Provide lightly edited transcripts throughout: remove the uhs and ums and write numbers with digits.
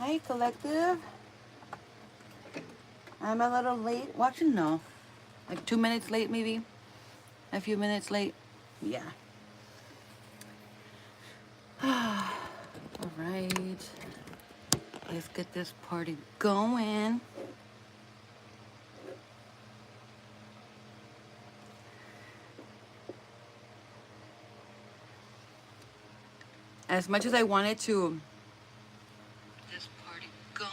Hi, collective. I'm a little late. Watching, no. Like 2 minutes late, maybe. A few minutes late. Yeah. All right. Let's get this party going. As much as I wanted to this party going,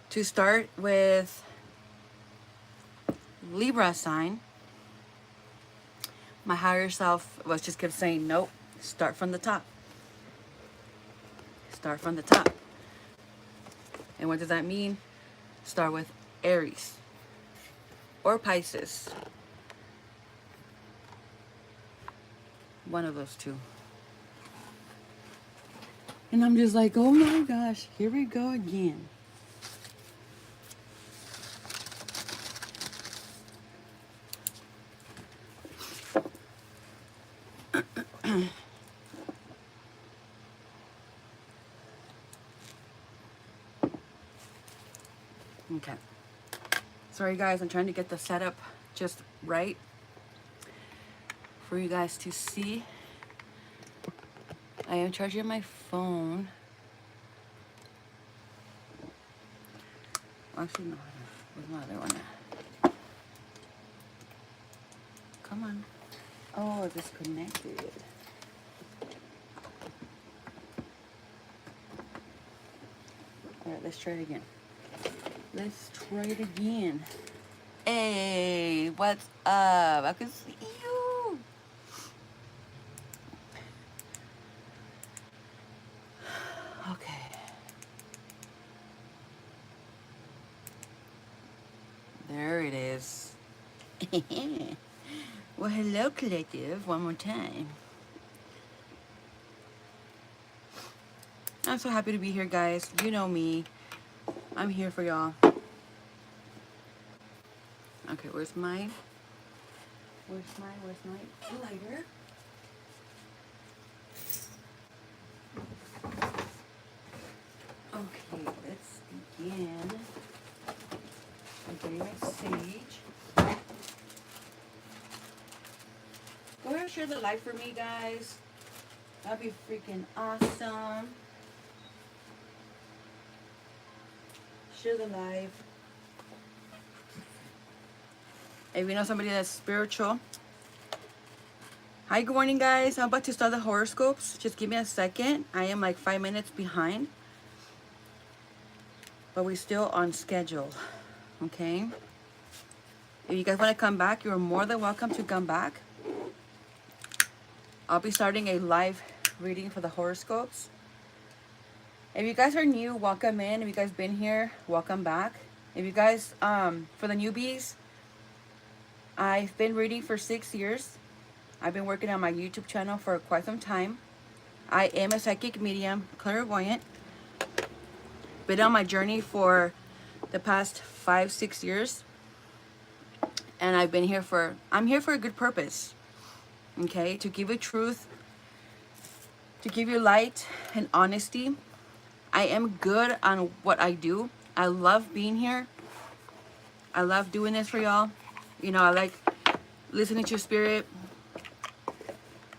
to start with Libra sign, my higher self was just kept saying, nope, start from the top. Start from the top. And what does that mean? Start with Aries or Pisces. One of those two. And I'm just like, oh my gosh, here we go again. Okay. Sorry guys, I'm trying to get the setup just right for you guys to see. I am charging my phone. Actually, no. Where's my other one? Come on. Oh, it's disconnected. Alright, let's try it again. Let's try it again. Hey, what's up? I can see you. Okay. There it is. Well, hello, collective. One more time. I'm so happy to be here, guys. You know me. I'm here for y'all. Okay, where's my lighter? Okay, let's begin. I'm getting my sage. Go ahead and share the live for me, guys. That'd be freaking awesome. Share the live. If you know somebody that's spiritual. Hi, good morning, guys. I'm about to start the horoscopes. Just give me a second. I am like 5 minutes behind. But we're still on schedule. Okay? If you guys want to come back, you're more than welcome to come back. I'll be starting a live reading for the horoscopes. If you guys are new, welcome in. If you guys been here, welcome back. If you guys, for the newbies, I've been reading for 6 years. I've been working on my YouTube channel for quite some time. I am a psychic medium, clairvoyant. Been on my journey for the past 5-6 years. And I'm here for a good purpose. Okay, to give you truth, to give you light and honesty. I am good on what I do. I love being here. I love doing this for y'all. You know, I like listening to your spirit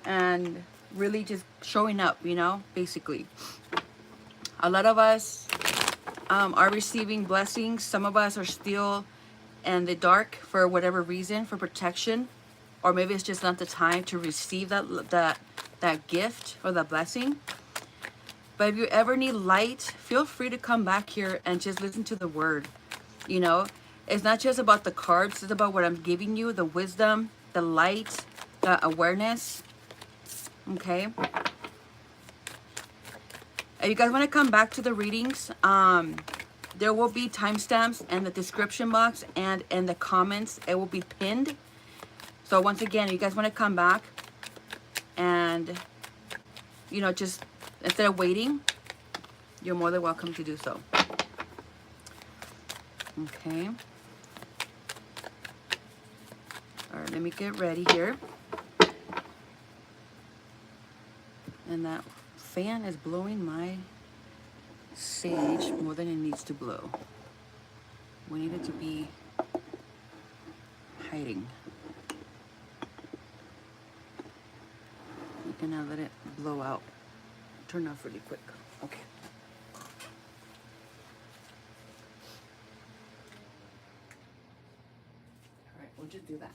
and really just showing up, you know, basically. A lot of us are receiving blessings. Some of us are still in the dark for whatever reason, for protection. Or maybe it's just not the time to receive that gift or that blessing. But if you ever need light, feel free to come back here and just listen to the word. You know, it's not just about the cards. It's about what I'm giving you, the wisdom, the light, the awareness. Okay. If you guys want to come back to the readings, there will be timestamps in the description box and in the comments. It will be pinned. So once again, if you guys want to come back and, you know, just instead of waiting, you're more than welcome to do so. Okay. All right, let me get ready here. And that fan is blowing my sage more than it needs to blow. We need it to be hiding. You can now let it blow out. Turn off really quick. Okay. All right, we'll just do that.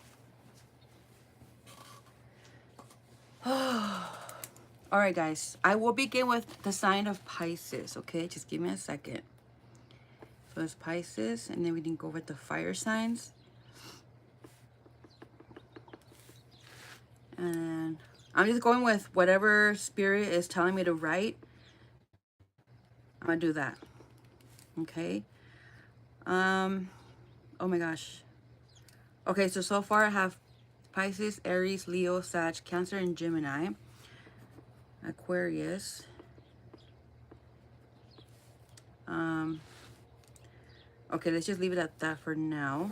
All right, guys. I will begin with the sign of Pisces, okay? Just give me a second. So it's Pisces, and then we can go with the fire signs. And I'm just going with whatever spirit is telling me to write. I'm gonna do that. Okay. Oh my gosh. Okay, so far I have Pisces, Aries, Leo, Sag, Cancer, and Gemini. Aquarius. Okay, let's just leave it at that for now.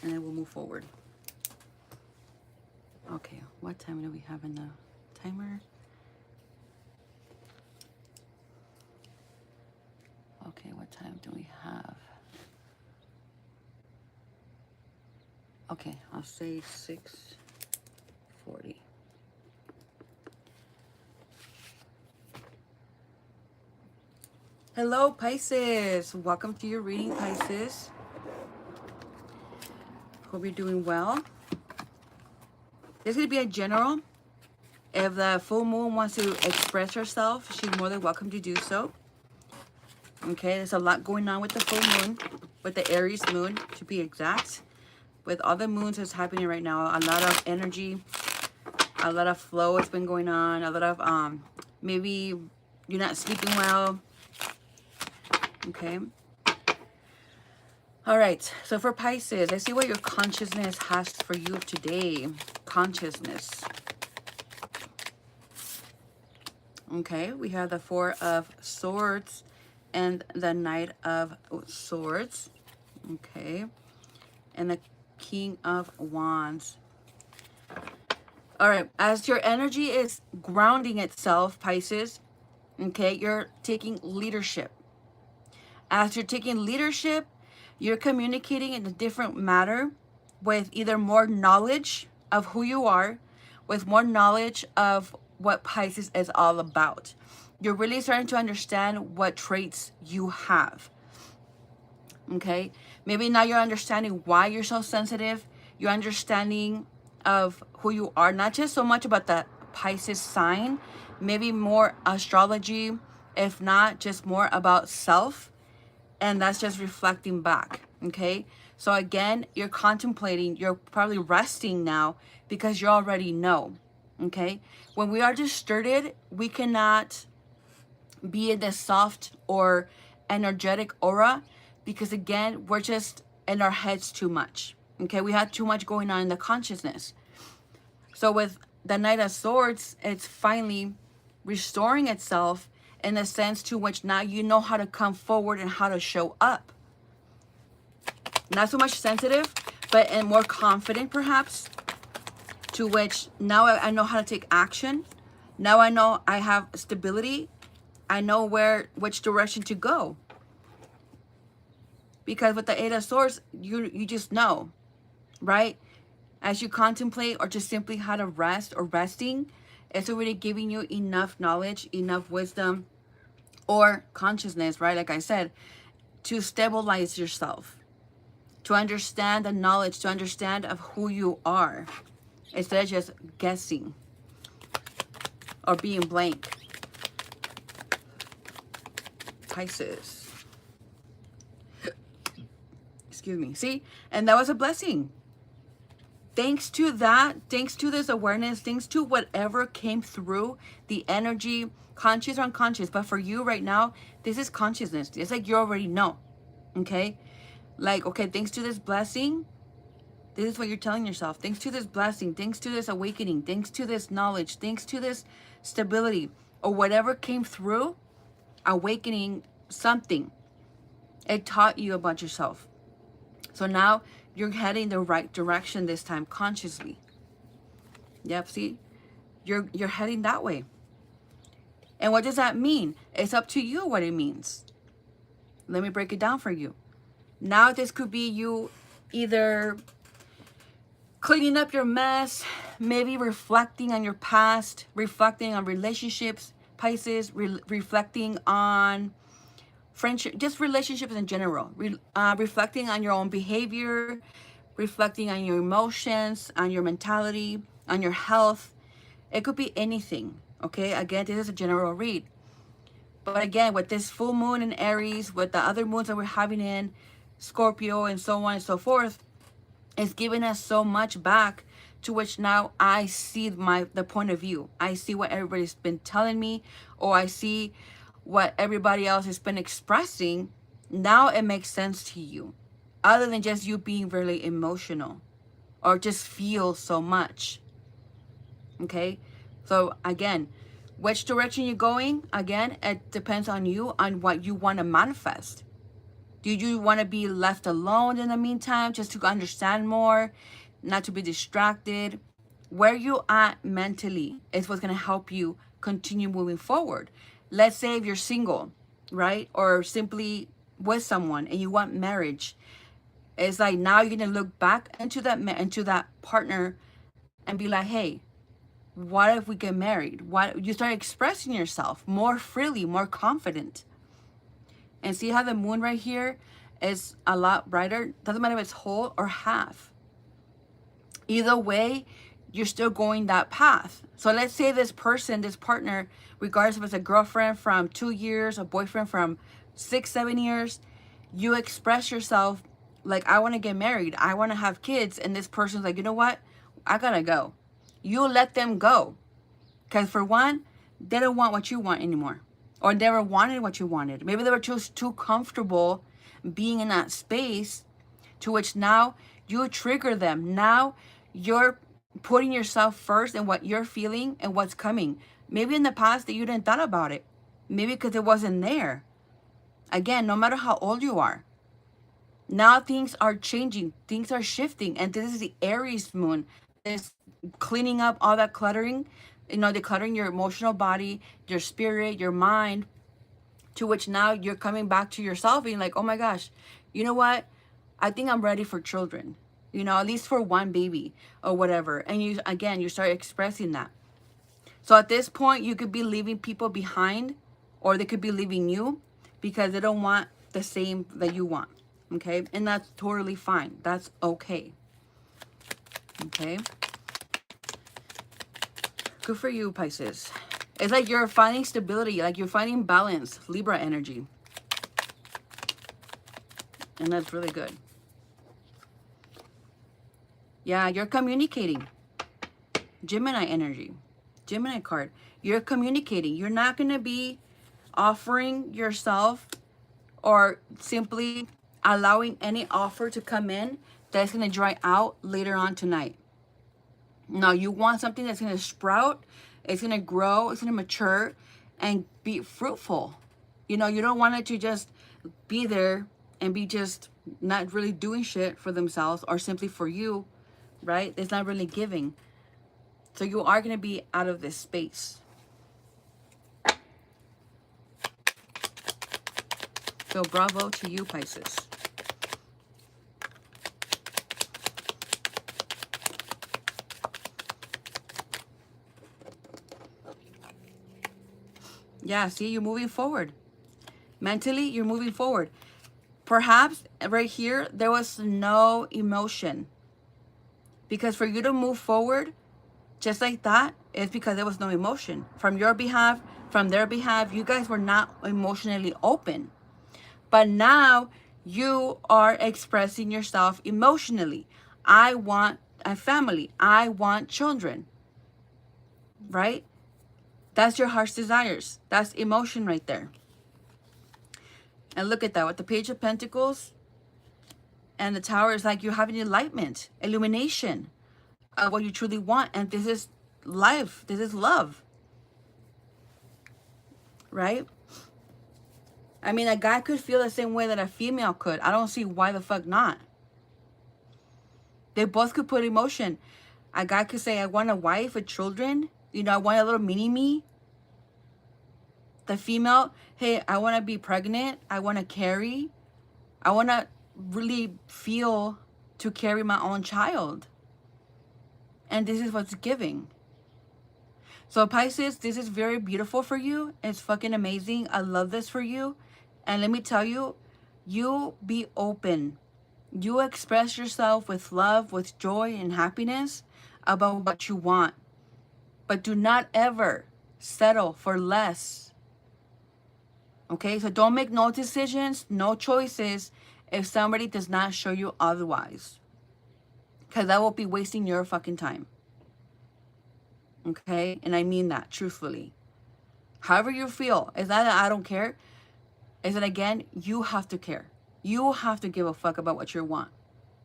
And then we'll move forward. Okay, what time do we have in the timer? Okay, what time do we have? Okay, I'll say 6:40. Hello, Pisces. Welcome to your reading, Pisces. Hope you're doing well. This is going to be a general. If the full moon wants to express herself, she's more than welcome to do so. Okay, there's a lot going on with the full moon, with the Aries moon, to be exact. With all the moons that's happening right now, a lot of energy, a lot of flow has been going on, a lot of, maybe you're not sleeping well. Okay. All right. So for Pisces, let's see what your consciousness has for you today. Consciousness. Okay. We have the Four of Swords and the Knight of Swords. Okay. And the King of Wands. All right. As your energy is grounding itself, Pisces, okay, you're taking leadership. As you're taking leadership, you're communicating in a different manner with either more knowledge of who you are, with more knowledge of what Pisces is all about. You're really starting to understand what traits you have. Okay? Maybe now you're understanding why you're so sensitive. You're understanding of who you are, not just so much about the Pisces sign, maybe more astrology, if not just more about self. And that's just reflecting back, okay? So again, you're contemplating, you're probably resting now because you already know, okay? When we are disturbed, we cannot be in this soft or energetic aura because again, we're just in our heads too much, okay? We have too much going on in the consciousness. So with the Knight of Swords, it's finally restoring itself in the sense to which now you know how to come forward and how to show up. Not so much sensitive, but and more confident perhaps, to which now I know how to take action. Now I know I have stability. I know which direction to go. Because with the Eight of Swords, you just know, right? As you contemplate or just simply how to rest or resting, it's already giving you enough knowledge, enough wisdom, or consciousness, right? Like I said, to stabilize yourself, to understand the knowledge, to understand of who you are, instead of just guessing or being blank. Pisces. Excuse me. See? And that was a blessing. Thanks to that, thanks to this awareness, thanks to whatever came through, the energy, conscious or unconscious, but for you right now, this is consciousness. It's like you already know, okay? Like, okay, thanks to this blessing, this is what you're telling yourself. Thanks to this blessing, thanks to this awakening, thanks to this knowledge, thanks to this stability, or whatever came through, awakening something. It taught you about yourself. So now you're heading the right direction this time consciously. Yep, see? You're heading that way. And what does that mean? It's up to you what it means. Let me break it down for you. Now this could be you either cleaning up your mess, maybe reflecting on your past, reflecting on relationships, Pisces, reflecting on friendship, just relationships in general, reflecting on your own behavior, reflecting on your emotions, on your mentality, on your health. It could be anything, okay? Again, this is a general read. But again, with this full moon in Aries, with the other moons that we're having in Scorpio and so on and so forth, it's giving us so much back, to which now I see the point of view. I see what everybody's been telling me, or I see what everybody else has been expressing. Now it makes sense to you, other than just you being really emotional or just feel so much. Okay, so again, which direction you're going, again, it depends on you, on what you want to manifest. Do you want to be left alone in the meantime, just to understand more, not to be distracted? Where you at mentally is what's going to help you continue moving forward. Let's say if you're single, right? Or simply with someone and you want marriage. It's like now you're going to look back into that partner and be like, hey, what if we get married? What, you start expressing yourself more freely, more confident. And see how the moon right here is a lot brighter? Doesn't matter if it's whole or half. Either way, you're still going that path. So let's say this person, this partner, regardless if it's a girlfriend from 2 years, a boyfriend from 6, 7 years, you express yourself like, I want to get married, I want to have kids, and this person's like, you know what? I gotta go. You let them go. Because for one, they don't want what you want anymore. Or never wanted what you wanted. Maybe they were just too comfortable being in that space, to which now you trigger them. Now you're putting yourself first in what you're feeling and what's coming. Maybe in the past that you didn't thought about it. Maybe because it wasn't there. Again, no matter how old you are. Now things are changing. Things are shifting. And this is the Aries moon. It's cleaning up all that cluttering. You know, decluttering your emotional body, your spirit, your mind, to which now you're coming back to yourself being like, oh my gosh, you know what? I think I'm ready for children, you know, at least for one baby or whatever. And you, again, you start expressing that. So at this point, you could be leaving people behind, or they could be leaving you because they don't want the same that you want. Okay. And that's totally fine. That's okay. Okay. Good for you, Pisces. It's like you're finding stability, like you're finding balance, Libra energy. And that's really good. Yeah, you're communicating. Gemini energy. Gemini card. You're communicating. You're not going to be offering yourself or simply allowing any offer to come in that's going to dry out later on tonight. No, you want something that's going to sprout, it's going to grow, it's going to mature and be fruitful. You know, you don't want it to just be there and be just not really doing shit for themselves or simply for you, right? It's not really giving. So you are going to be out of this space. So bravo to you, Pisces. Yeah, see, you're moving forward. Mentally, you're moving forward. Perhaps right here, there was no emotion. Because for you to move forward, just like that, it's because there was no emotion. From your behalf, from their behalf, you guys were not emotionally open. But now, you are expressing yourself emotionally. I want a family. I want children. Right? That's your heart's desires. That's emotion right there. And look at that. With the Page of Pentacles and the Tower, is like you're having enlightenment, illumination of what you truly want. And this is life. This is love. Right? I mean, a guy could feel the same way that a female could. I don't see why the fuck not. They both could put emotion. A guy could say, I want a wife with children. You know, I want a little mini-me. The female, hey, I want to be pregnant. I want to carry. I want to really feel to carry my own child. And this is what's giving. So Pisces, this is very beautiful for you. It's fucking amazing. I love this for you. And let me tell you, you be open. You express yourself with love, with joy and happiness about what you want. But do not ever settle for less. Okay, so don't make no decisions, no choices if somebody does not show you otherwise. Because that will be wasting your fucking time. Okay, and I mean that truthfully. However you feel, is that I don't care? Is that again, you have to care. You have to give a fuck about what you want,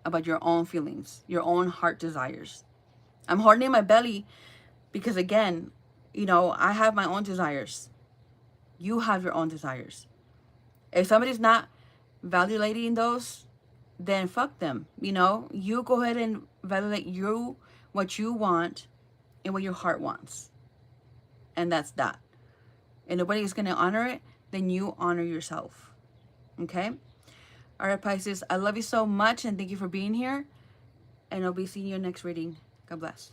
about your own feelings, your own heart desires. I'm holding in my belly because again, you know, I have my own desires. You have your own desires. If somebody's not validating those, then fuck them. You know, you go ahead and validate you, what you want and what your heart wants. And that's that. And nobody's going to honor it, then you honor yourself. Okay? All right, Pisces, I love you so much and thank you for being here. And I'll be seeing you next reading. God bless.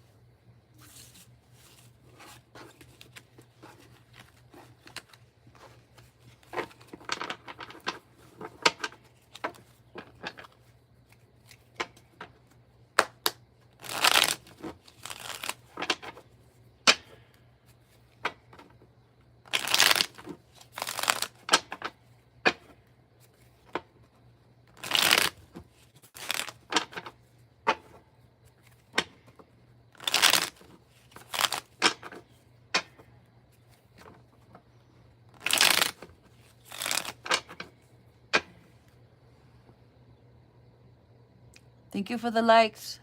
Thank you for the likes.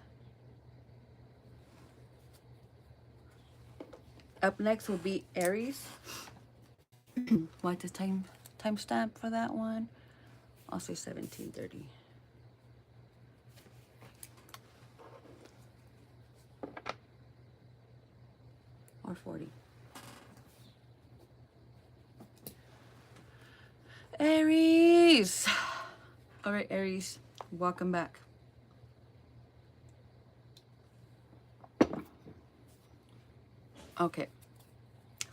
Up next will be Aries. What's the time stamp for that one? I'll say 17:30. Or 40. Aries. All right, Aries, welcome back. Okay,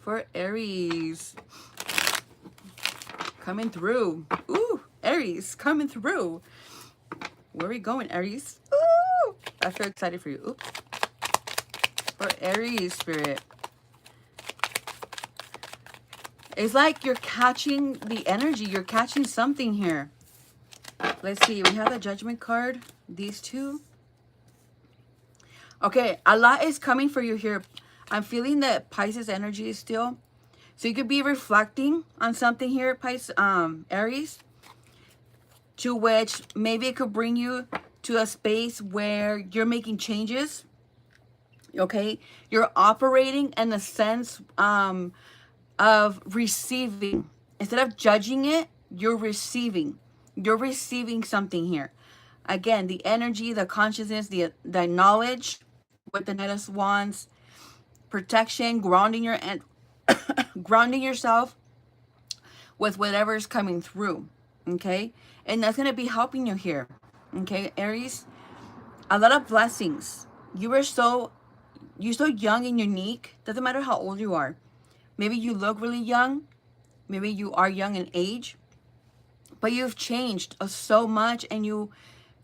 for Aries, coming through. Ooh, Aries, coming through. Where are we going, Aries? Ooh, I feel excited for you. Oops. For Aries, Spirit. It's like you're catching the energy. You're catching something here. Let's see. We have the Judgment card. These two. Okay, a lot is coming for you here. I'm feeling that Pisces energy is still. So you could be reflecting on something here, Pisces, Aries. To which maybe it could bring you to a space where you're making changes. Okay, you're operating in the sense of receiving. Instead of judging it, you're receiving. You're receiving something here. Again, the energy, the consciousness, the knowledge with the Knight of Wands, protection, grounding your and grounding yourself with whatever's coming through. Okay, and that's gonna be helping you here. Okay, Aries, a lot of blessings. You're so young and unique. Doesn't matter how old you are. Maybe you look really young. Maybe you are young in age. But you've changed so much and you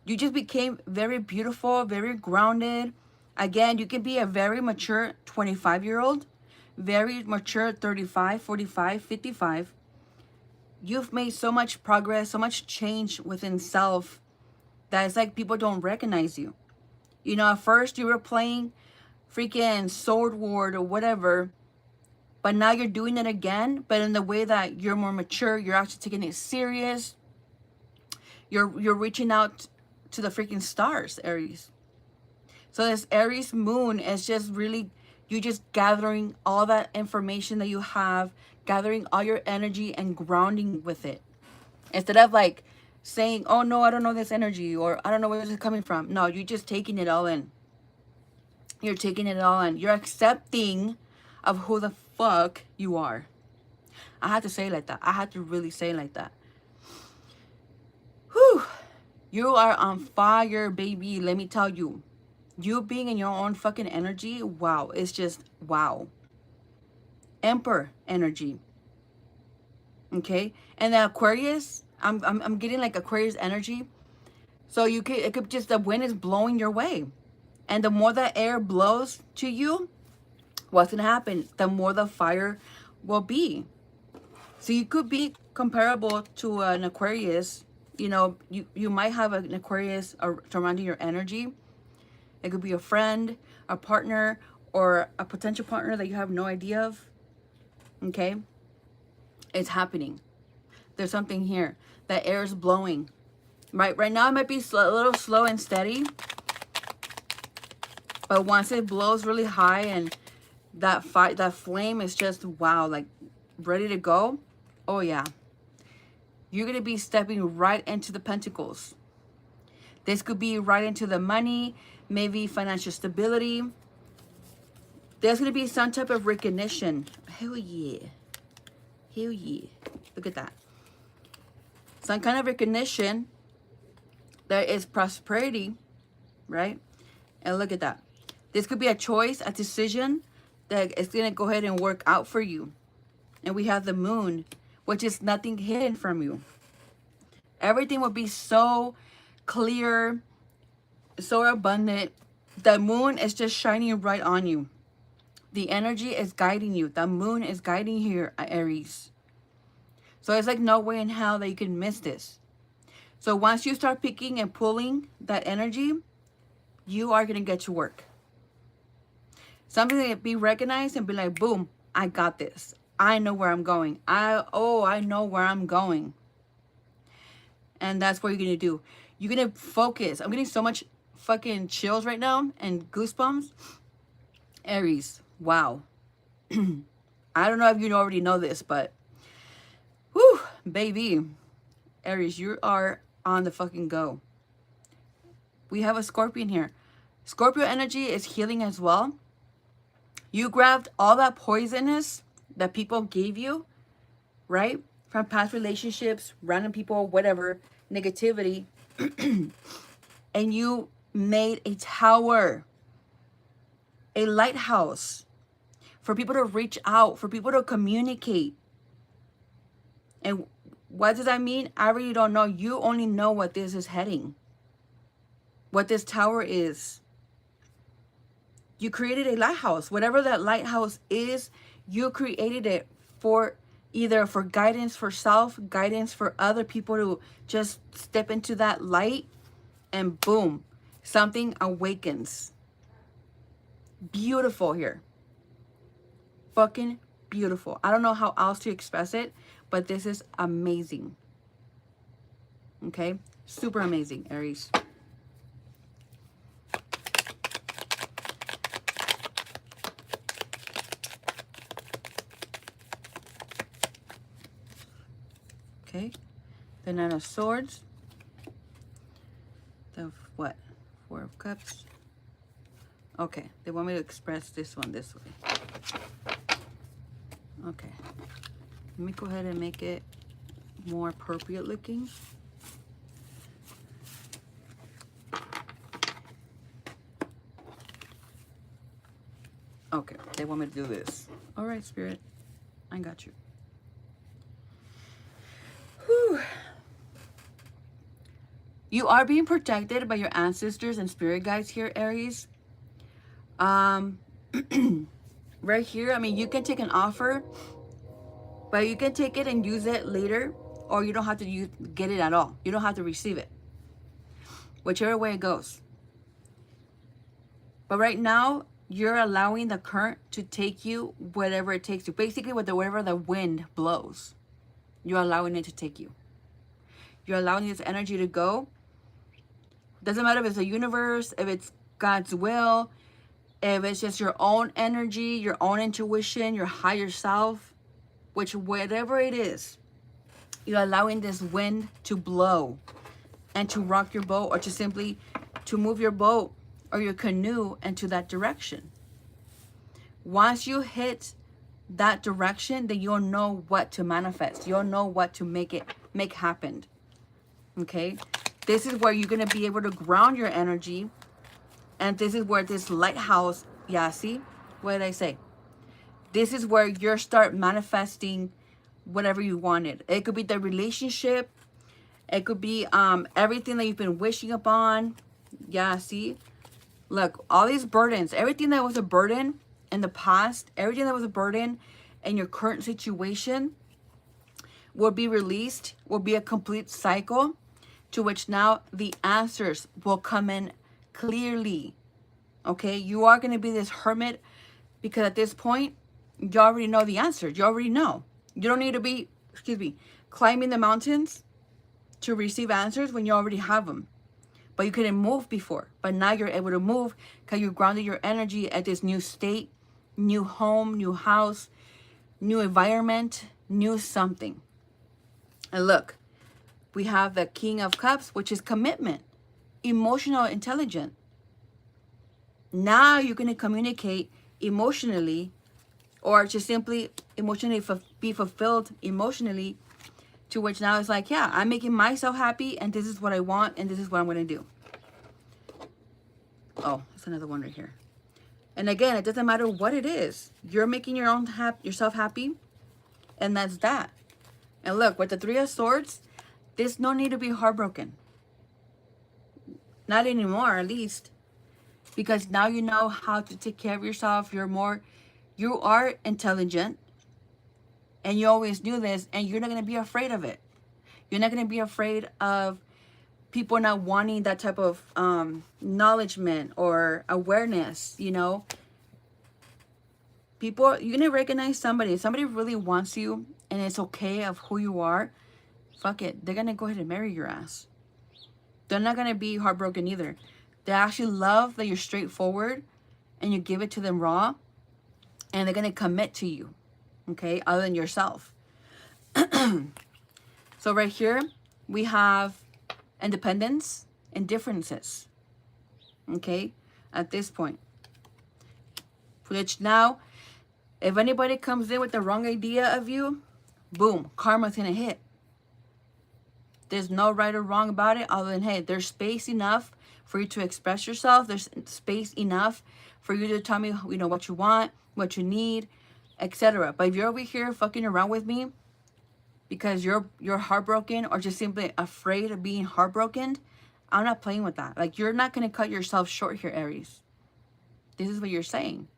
just became very beautiful, very grounded. Again, you can be a very mature 25-year-old, very mature 35, 45, 55. You've made so much progress, so much change within self that it's like people don't recognize you. You know, at first you were playing freaking Sword Ward or whatever, but now you're doing it again, but in the way that you're more mature, you're actually taking it serious. You're reaching out to the freaking stars, Aries. So this Aries moon is just really, you just gathering all that information that you have, gathering all your energy and grounding with it. Instead of like saying, oh no, I don't know this energy, or I don't know where this is coming from. No, you're just taking it all in. You're taking it all in. You're accepting of who the fuck you are. I had to say it like that. I had to really say it like that. Whew. You are on fire, baby. Let me tell you. You being in your own fucking energy, wow. It's just, wow. Emperor energy. Okay? And the Aquarius, I'm getting like Aquarius energy. So you could, it could just, the wind is blowing your way. And the more that air blows to you, what's going to happen? The more the fire will be. So you could be comparable to an Aquarius. You know, you might have an Aquarius surrounding your energy. It could be a friend, a partner, or a potential partner that you have no idea of. Okay? It's happening. There's something here. The air is blowing. Right now it might be a little slow and steady. But once it blows really high and that flame is just, wow, like ready to go. Oh, yeah. You're going to be stepping right into the pentacles. This could be right into the money, maybe financial stability. There's going to be some type of recognition. Hell yeah. Hell yeah. Look at that. Some kind of recognition. There is prosperity, right? And look at that. This could be a choice, a decision that is going to go ahead and work out for you. And we have the moon, which is nothing hidden from you. Everything will be so clear, so abundant. The moon is just shining right on you. The energy is guiding you. The moon is guiding you, Aries. So it's like no way in hell that you can miss this. So once you start picking and pulling that energy, you are going to get to work. Something that be recognized and be like, boom, I got this. I know where I'm going. I know where I'm going. And that's what you're going to do. You're going to focus. I'm getting so much fucking chills right now and goosebumps. Aries, wow. I don't know if you already know this, but whew, baby. Aries, you are on the fucking go. We have a Scorpion here. Scorpio energy is healing as well. You grabbed all that poisonous that people gave you, right? From past relationships, random people, whatever, negativity. And you made a tower, a lighthouse for people to reach out, for people to communicate. And what does that mean? I really don't know. You only know what this is heading, what this tower is. You created a lighthouse. Whatever that lighthouse is, you created it for either for guidance for self, guidance for other people to just step into that light, and boom, something awakens. Beautiful here. Fucking beautiful. I don't know how else to express it, but this is amazing. Okay? Super amazing, Aries. Okay, the Nine of Swords, the what? Four of Cups. Okay, they want me to express this one this way. Okay, let me go ahead and make it more appropriate looking. Okay, they want me to do this. All right, Spirit, I got you. Whew. You are being protected by your ancestors and spirit guides here, Aries. Right here, I mean, you can take an offer, but you can take it and use it later, or you don't have to get it at all. You don't have to receive it, whichever way it goes. But right now, you're allowing the current to take you whatever it takes you. Basically, wherever the wind blows, you're allowing it to take you. You're allowing this energy to go. Doesn't matter if it's the universe, if it's God's will, if it's just your own energy, your own intuition, your higher self, which whatever it is, you're allowing this wind to blow and to rock your boat, or to simply to move your boat or your canoe into that direction. Once you hit that direction, then you'll know what to manifest. You'll know what to make happen. Okay? This is where you're going to be able to ground your energy. And this is where this lighthouse, yeah, see? What did I say? This is where you start manifesting whatever you wanted. It could be the relationship. It could be everything that you've been wishing upon. Yeah, see? Look, all these burdens, everything that was a burden in the past, everything that was a burden in your current situation will be released, will be a complete cycle to which now the answers will come in clearly. Okay? You are going to be this hermit because at this point, you already know the answer. You already know. You don't need to be, climbing the mountains to receive answers when you already have them. But you couldn't move before. But now you're able to move because you grounded your energy at this new state, new home, new house, new environment, new something. And look, we have the King of Cups, which is commitment, emotional intelligence. Now you're going to communicate emotionally, or just simply emotionally be fulfilled emotionally, to which now it's like, yeah, I'm making myself happy, and this is what I want, and this is what I'm going to do. Oh, there's another one right here. And again, it doesn't matter what it is. You're making yourself happy, and that's that. And look, with the Three of Swords, there's no need to be heartbroken. Not anymore, at least. Because now you know how to take care of yourself. You are intelligent. And you always do this, and you're not going to be afraid of it. You're not going to be afraid of people not wanting that type of acknowledgement or awareness, you know. People, you're going to recognize somebody. If somebody really wants you and it's okay of who you are, fuck it. They're going to go ahead and marry your ass. They're not going to be heartbroken either. They actually love that you're straightforward and you give it to them raw, and they're going to commit to you. Okay, other than yourself. So right here, we have independence and differences. Okay, at this point. Which now, if anybody comes in with the wrong idea of you, boom, karma's gonna hit. There's no right or wrong about it other than, hey, there's space enough for you to express yourself. There's space enough for you to tell me, you know, what you want, what you need, etc. But if you're over here fucking around with me because you're heartbroken or just simply afraid of being heartbroken, I'm not playing with that. Like, you're not going to cut yourself short here, Aries. This is what you're saying.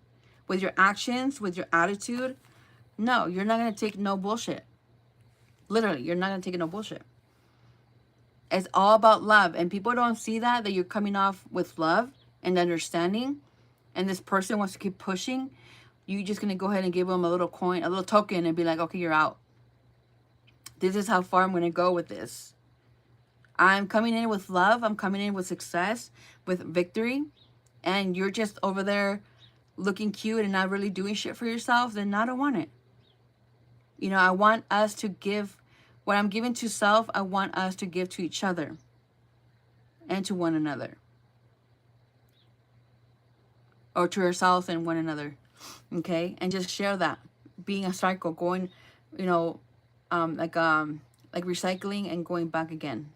With your actions, with your attitude, no, you're not going to take no bullshit. Literally, you're not going to take no bullshit. It's all about love. And people don't see that you're coming off with love and understanding, and this person wants to keep pushing. You're just going to go ahead and give them a little coin, a little token, and be like, okay, you're out. This is how far I'm going to go with this. I'm coming in with love. I'm coming in with success, with victory. And you're just over there looking cute and not really doing shit for yourself. Then I don't want it. You know, I want us to give what I'm giving to self. I want us to give to each other and to one another. Or to ourselves and one another. Okay, and just share that, being a cycle, going, you know, like recycling and going back again.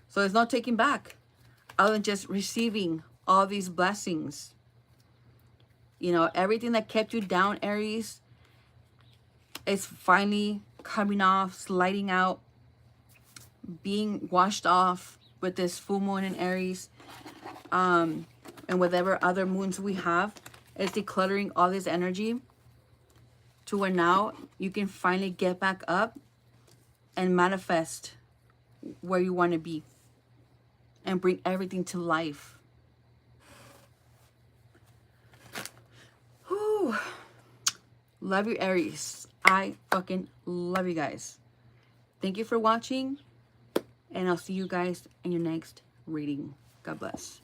So there's no taking back, other than just receiving all these blessings. You know, everything that kept you down, Aries, is finally coming off, sliding out, being washed off with this full moon in Aries. And whatever other moons we have, is decluttering all this energy to where now you can finally get back up and manifest where you want to be and bring everything to life. Whew. Love you, Aries. I fucking love you guys. Thank you for watching, and I'll see you guys in your next reading. God bless.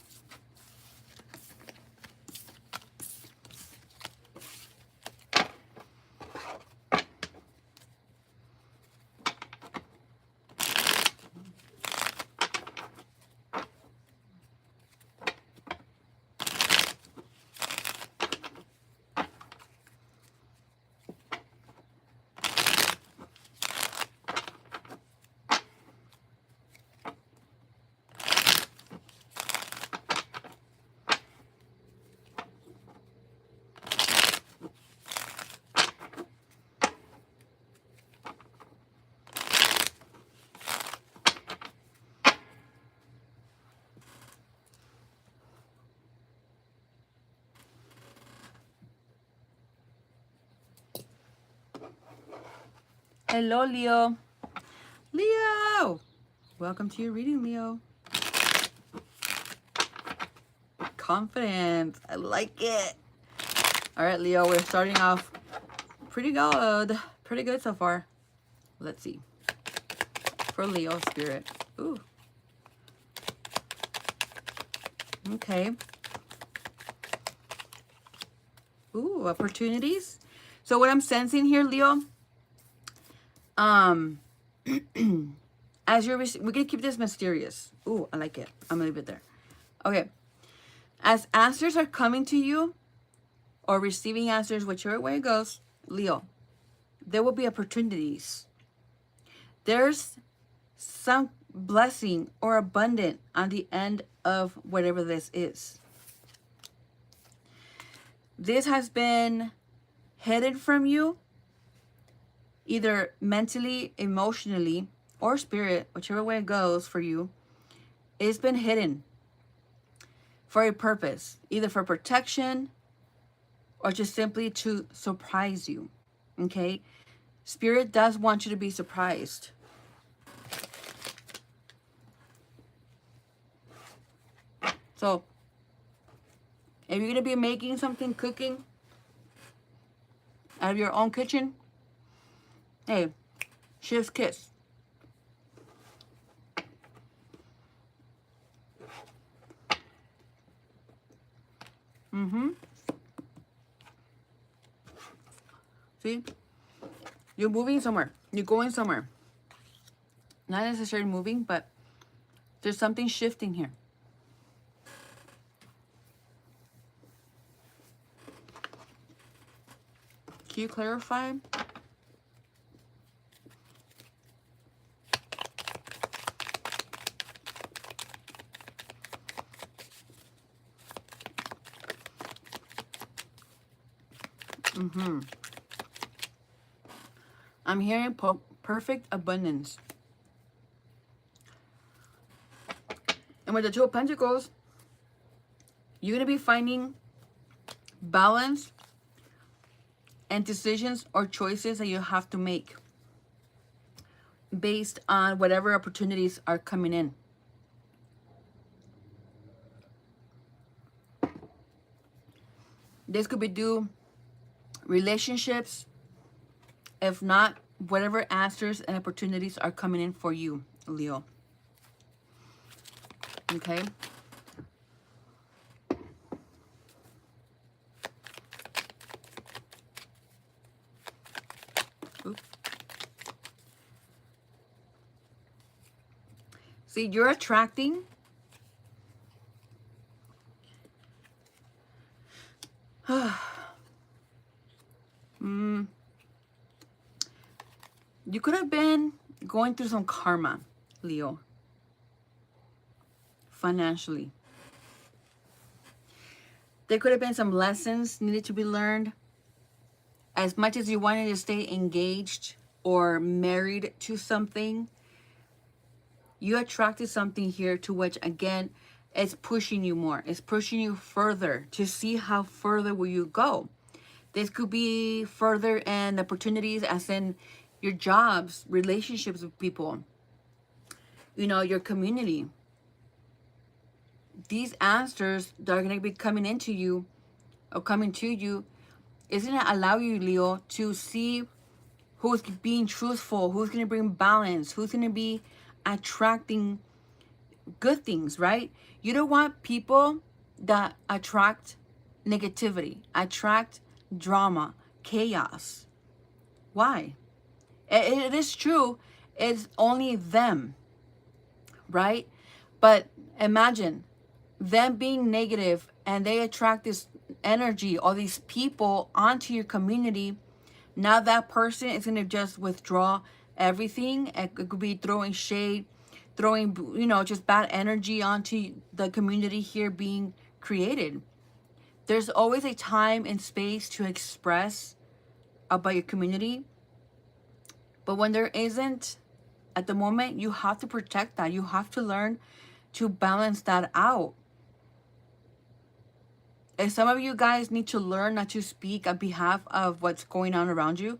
Hello, Leo. Leo! Welcome to your reading, Leo. Confidence. I like it. All right, Leo, we're starting off pretty good. Pretty good so far. Let's see. For Leo spirit. Ooh. Okay. Ooh, opportunities. So what I'm sensing here, Leo, as you're, we're gonna keep this mysterious. Ooh, I like it. I'm gonna leave it there. Okay. As answers are coming to you, or receiving answers, whichever way it goes, Leo, there will be opportunities. There's some blessing or abundant on the end of whatever this is. This has been hidden from you, either mentally, emotionally, or spirit, whichever way it goes for you. It's been hidden for a purpose, either for protection or just simply to surprise you. Okay? Spirit does want you to be surprised. So, if you're going to be making something, cooking out of your own kitchen, hey, chef's kiss. See? You're moving somewhere. You're going somewhere. Not necessarily moving, but there's something shifting here. Can you clarify? I'm hearing perfect abundance. And with the Two of Pentacles, you're going to be finding balance and decisions or choices that you have to make based on whatever opportunities are coming in. This could be due relationships. If not, whatever answers and opportunities are coming in for you, Leo. Okay? Oops. See, you're attracting you could have been going through some karma, Leo, financially. There could have been some lessons needed to be learned. As much as you wanted to stay engaged or married to something, you attracted something here to which, again, it's pushing you more. It's pushing you further to see how further will you go. This could be further in opportunities as in your jobs, relationships with people, you know, your community. These answers that are going to be coming into you or coming to you is going to allow you, Leo, to see who's being truthful, who's going to bring balance, who's going to be attracting good things, right? You don't want people that attract negativity, attract drama, chaos. Why? It is true, it's only them, right? But imagine them being negative and they attract this energy or these people onto your community. Now that person is going to just withdraw everything. It could be throwing shade, throwing, you know, just bad energy onto the community here being created. There's always a time and space to express about your community. But when there isn't, at the moment, you have to protect that. You have to learn to balance that out. If some of you guys need to learn not to speak on behalf of what's going on around you,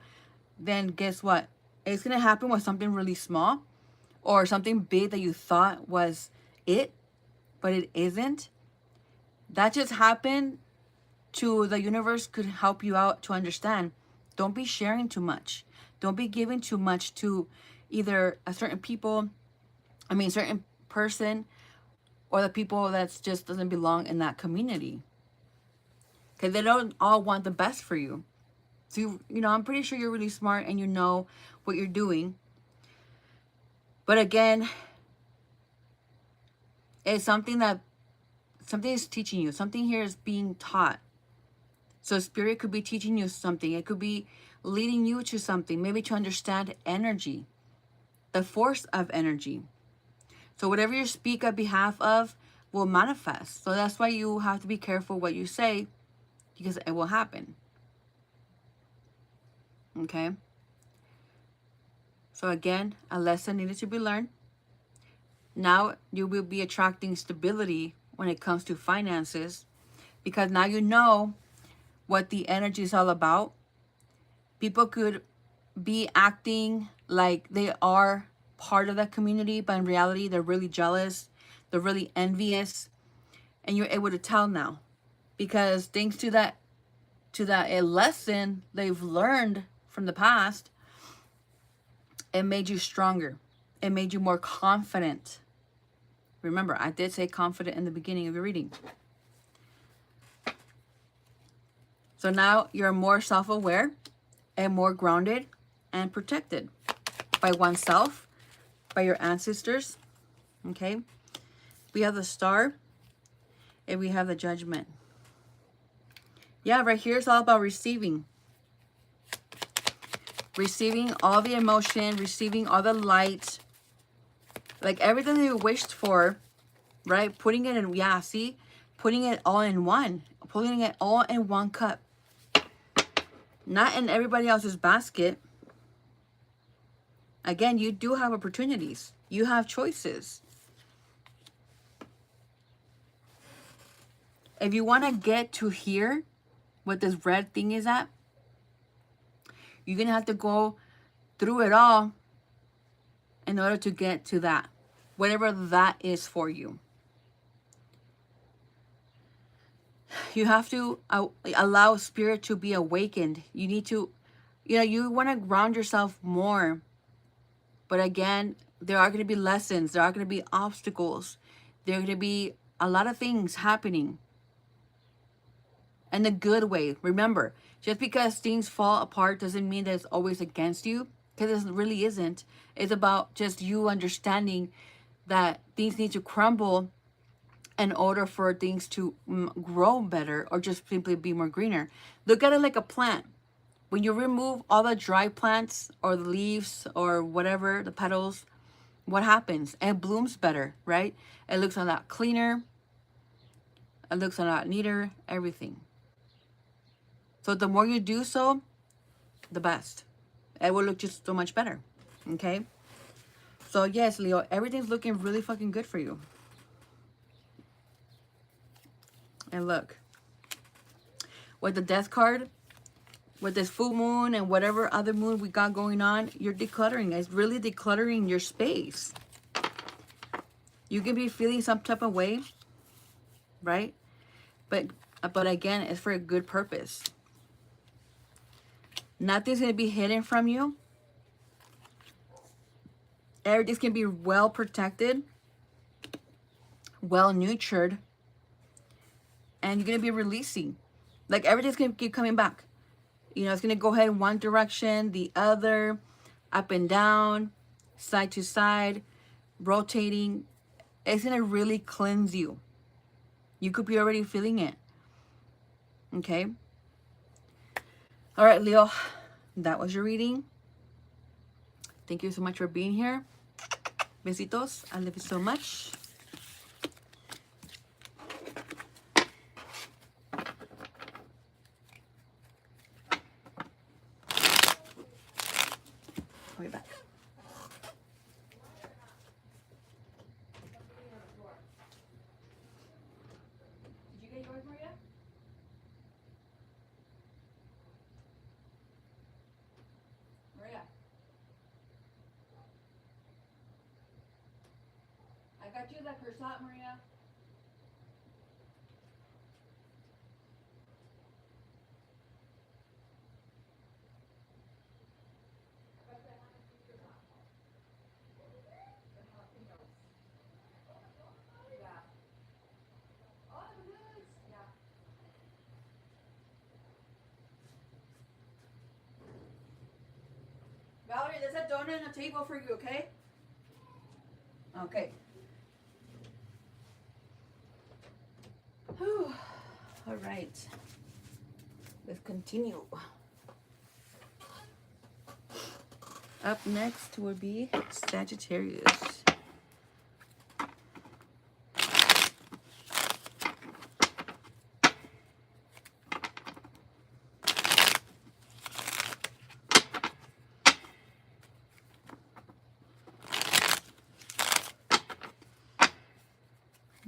then guess what? It's going to happen with something really small or something big that you thought was it, but it isn't. That just happened to the universe could help you out to understand. Don't be sharing too much. Don't be giving too much to either a certain certain person, or the people that just doesn't belong in that community. Because they don't all want the best for you. So, I'm pretty sure you're really smart and you know what you're doing. But again, it's something is teaching you. Something here is being taught. So spirit could be teaching you something. It could be leading you to something, maybe to understand energy, the force of energy. So whatever you speak on behalf of will manifest. So that's why you have to be careful what you say, because it will happen. Okay? So again, a lesson needed to be learned. Now you will be attracting stability when it comes to finances, because now you know what the energy is all about. People could be acting like they are part of that community, but in reality, they're really jealous. They're really envious. And you're able to tell now, because thanks to that a lesson they've learned from the past, it made you stronger. It made you more confident. Remember, I did say confident in the beginning of your reading. So now you're more self-aware and more grounded and protected by oneself, by your ancestors. Okay? We have the Star and we have the Judgment. Yeah, right here it's all about receiving. Receiving all the emotion, receiving all the light. Like everything that you wished for, right? Putting it in, yeah, see? Putting it all in one. Putting it all in one cup. Not in everybody else's basket. Again, you do have opportunities. You have choices. If you want to get to here, what this red thing is at, you're going to have to go through it all in order to get to that. Whatever that is for you. You have to allow spirit to be awakened. You need to, you want to ground yourself more. But again, there are going to be lessons. There are going to be obstacles. There are going to be a lot of things happening. In a good way. Remember, just because things fall apart doesn't mean that it's always against you. Because it really isn't. It's about just you understanding that things need to crumble in order for things to grow better, or just simply be more greener. Look at it like a plant. When you remove all the dry plants or the leaves or whatever, the petals, what happens? It blooms better, right? It looks a lot cleaner. It looks a lot neater, everything. So the more you do so, the best. It will look just so much better, okay? So yes, Leo, everything's looking really fucking good for you. And look, with the Death card, with this full moon and whatever other moon we got going on, you're decluttering. It's really decluttering your space. You can be feeling some type of way, right? But again, it's for a good purpose. Nothing's going to be hidden from you. Everything's going to be well protected, well nurtured, and you're going to be releasing. Like everything's going to keep coming back. It's going to go ahead in one direction, the other, up and down, side to side, rotating. It's going to really cleanse you. You could be already feeling it. Okay? All right, Leo, that was your reading. Thank you so much for being here. Besitos. I love you so much. I'll be back. Did you get yours, Maria? Maria? got you the croissant, Maria. Valerie, there's a donut on the table for you, okay? Okay. Whew. All right. Let's continue. Up next will be Sagittarius.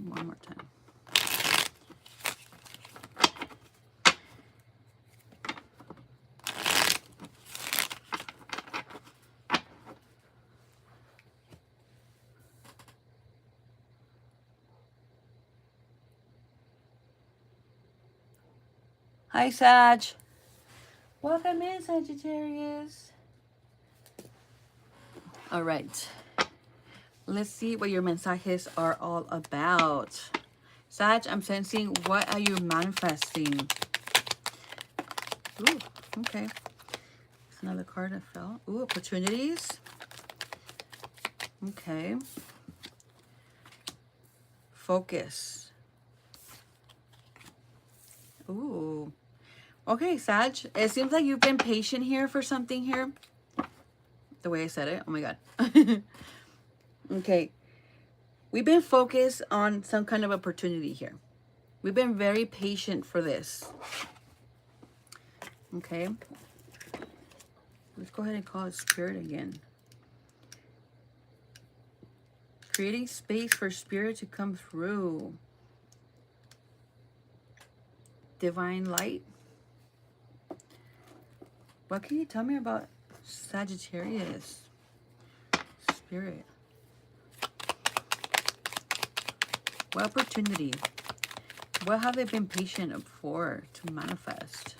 One more time. Hi, Sag. Welcome in, Sagittarius. All right. Let's see what your mensajes are all about. Sag, I'm sensing, what are you manifesting? Ooh, okay. There's another card that fell. Ooh, opportunities. Okay. Focus. Ooh. Okay, Sag. It seems like you've been patient here for something here. The way I said it. Oh my God. Okay. We've been focused on some kind of opportunity here. We've been very patient for this. Okay. Let's go ahead and call it Spirit again. Creating space for Spirit to come through. Divine light. What can you tell me about Sagittarius? Spirit. What opportunity? What have they been patient for to manifest?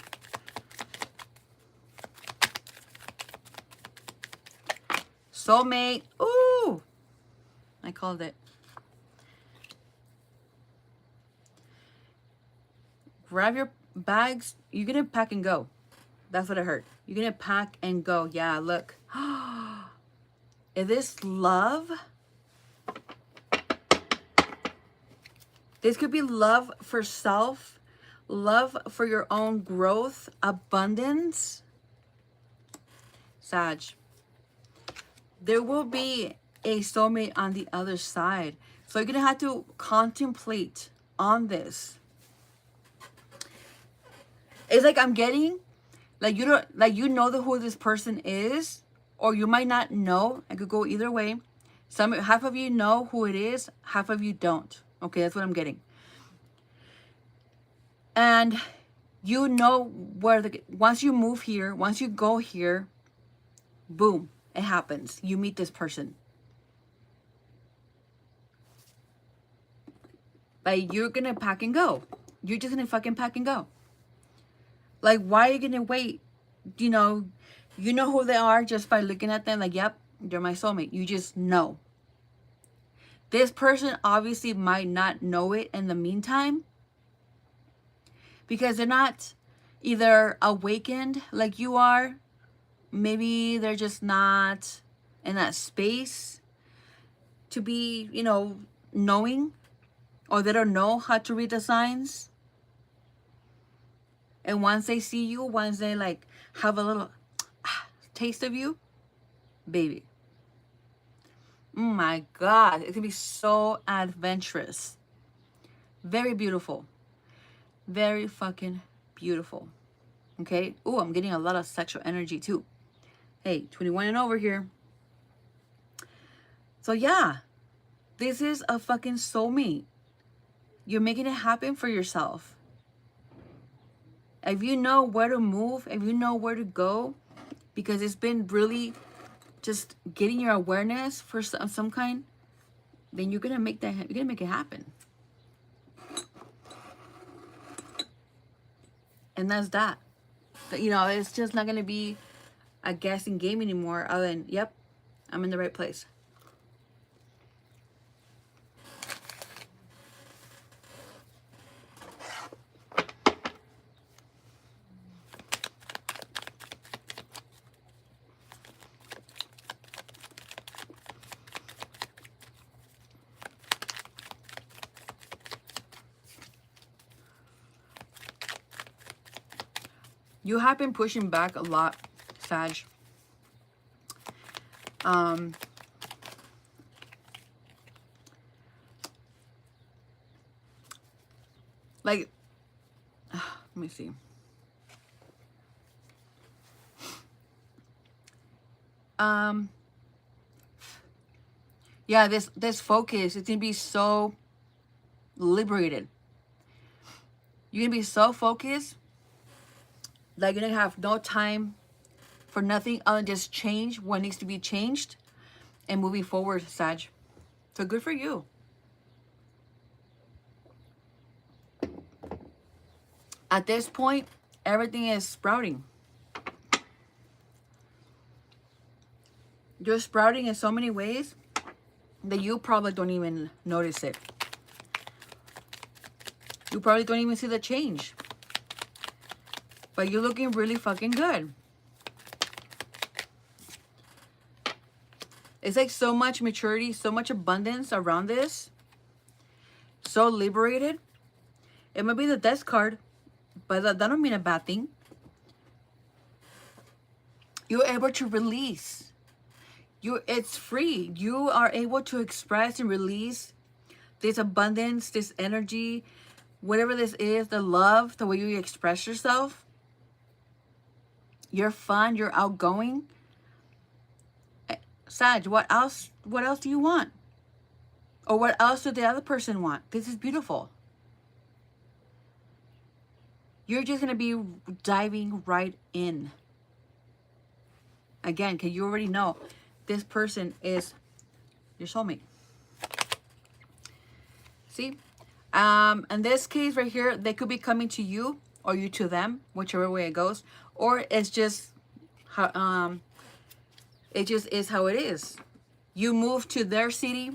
Soulmate. Ooh! I called it. Grab your bags. You're going to pack and go. That's what I heard. You're going to pack and go. Yeah, look. Is this love? This could be love for self, love for your own growth, abundance. Sag. There will be a soulmate on the other side. So you're going to have to contemplate on this. It's like I'm getting, like you don't, like you know who this person is, or you might not know. I could go either way. Half of you know who it is, half of you don't. Okay, that's what I'm getting. And you know where once you move here, once you go here, boom, it happens. You meet this person. Like, you're gonna pack and go. You're just gonna fucking pack and go. Like, why are you gonna wait? You know who they are just by looking at them. Like, yep, they're my soulmate. You just know. This person obviously might not know it in the meantime, because they're not either awakened like you are. Maybe they're just not in that space to be, knowing, or they don't know how to read the signs. And once they see you, once they like have a little taste of you, baby. Oh my God, it can be so adventurous. Very beautiful. Very fucking beautiful. Okay. Oh, I'm getting a lot of sexual energy too. Hey, 21 and over here. So yeah, this is a fucking soulmate. You're making it happen for yourself. If you know where to move, if you know where to go, because it's been really just getting your awareness for some kind, then you're gonna make it happen. And that's that. You know, it's just not gonna be a guessing game anymore, other than, yep, I'm in the right place. You have been pushing back a lot, Sag. Like, let me see. Yeah, this focus, it's gonna be so liberated. You're gonna be so focused that you're gonna have no time for nothing other than just change what needs to be changed and moving forward, Sag. So good for you. At this point, everything is sprouting. You're sprouting in so many ways that you probably don't even notice it. You probably don't even see the change. But you're looking really fucking good. It's like so much maturity, so much abundance around this. So liberated. It might be the death card, but that don't mean a bad thing. You're able to release. It's free. You are able to express and release this abundance, this energy, whatever this is, the love, the way you express yourself. You're fun, you're outgoing. Sag, what else do you want? Or what else do the other person want? This is beautiful. You're just going to be diving right in. Again, because you already know this person is your soulmate. See? In this case right here, they could be coming to you or you to them, whichever way it goes. Or it's just how, it just is how it is. You move to their city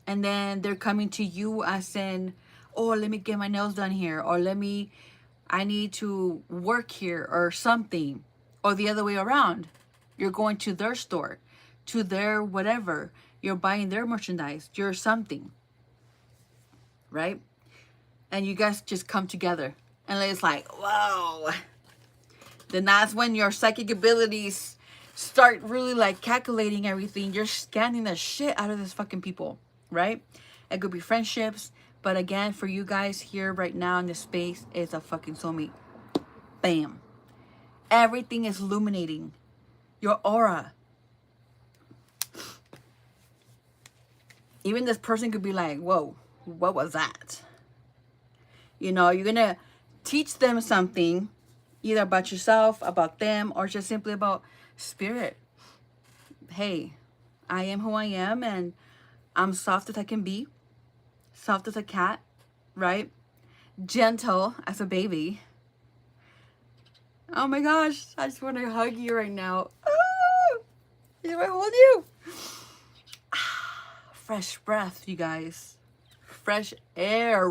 and then they're coming to you as in, oh, let me get my nails done here. Or I need to work here or something. Or the other way around. You're going to their store, to their whatever. You're buying their merchandise. You're something. Right? And you guys just come together. And it's like, whoa. Then that's when your psychic abilities start really like calculating everything. You're scanning the shit out of this fucking people. Right? It could be friendships. But again, for you guys here right now in this space, it's a fucking soulmate. Bam. Everything is illuminating. Your aura. Even this person could be like, whoa, what was that? You know, you're going to teach them something, either about yourself, about them, or just simply about spirit. Hey, I am who I am, and I'm soft as I can be. Soft as a cat, right? Gentle as a baby. Oh my gosh, I just want to hug you right now. I want to hold you. Fresh breath, you guys. Fresh air.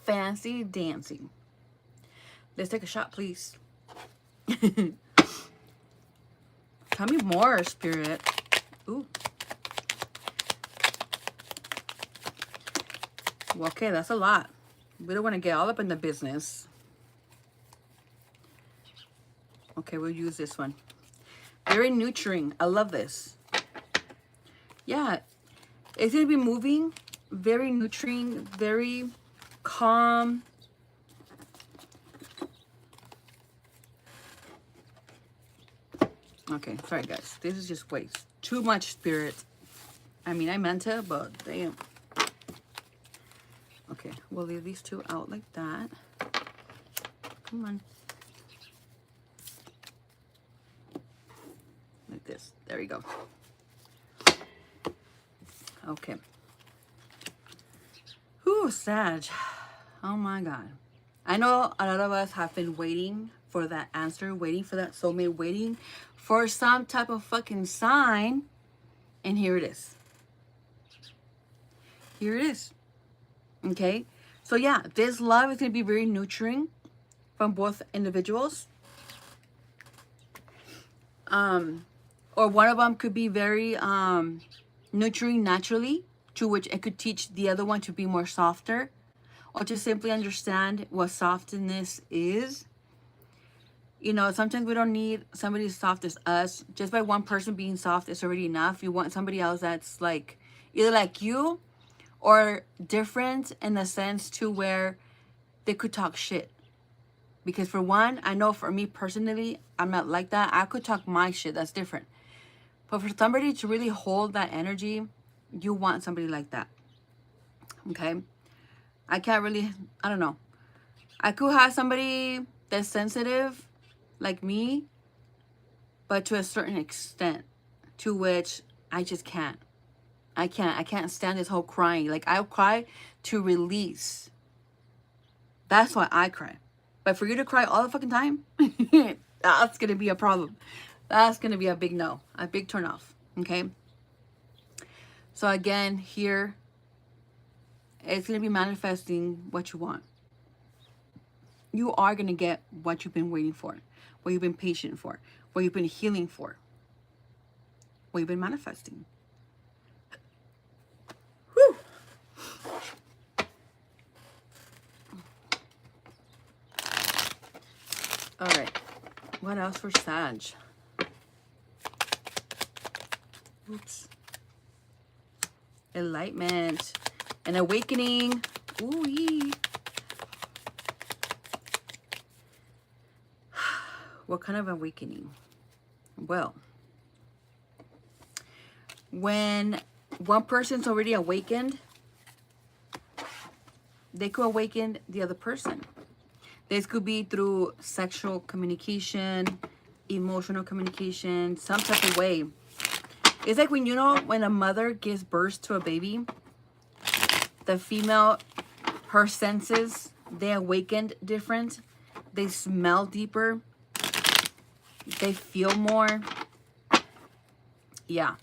Fancy dancing. Let's take a shot, please. Tell me more, Spirit. Ooh. Well, okay, that's a lot. We don't want to get all up in the business. Okay, we'll use this one. Very nurturing. I love this. Yeah. It's going to be moving. Very nurturing. Very calm. Okay, sorry guys. This is just way too much spirit. I mean, I meant it, but damn. Okay, we'll leave these two out like that. Come on. like this. There we go. Okay. Whew, Sag. Oh my God. I know a lot of us have been waiting for that answer, waiting for that soulmate, waiting for some type of fucking sign. And here it is. Here it is. Okay. So yeah, this love is going to be very nurturing from both individuals. Or one of them could be very nurturing naturally, to which it could teach the other one to be more softer, or to simply understand what softness is. You know, sometimes we don't need somebody as soft as us. Just by one person being soft is already enough. You want somebody else that's like either like you or different in the sense to where they could talk shit. Because for one, I know for me personally, I'm not like that. I could talk my shit. That's different. But for somebody to really hold that energy, you want somebody like that. Okay? I can't really, I don't know. I could have somebody that's sensitive like me, but to a certain extent, to which I just can't. I can't stand this whole crying. Like, I'll cry to release. That's why I cry. But for you to cry all the fucking time, that's going to be a problem. That's going to be a big no, a big turn off. Okay? So again, here, it's going to be manifesting what you want. You are going to get what you've been waiting for, what you've been patient for, what you've been healing for, what you've been manifesting. Whew. All right. What else for Sag? Oops. Enlightenment. An awakening. Ooh-wee. What kind of awakening? Well, when one person's already awakened, they could awaken the other person. This could be through sexual communication, emotional communication, some type of way. It's like when, you know, when a mother gives birth to a baby, the female, her senses, they awakened different. They smell deeper. They feel more. Yeah.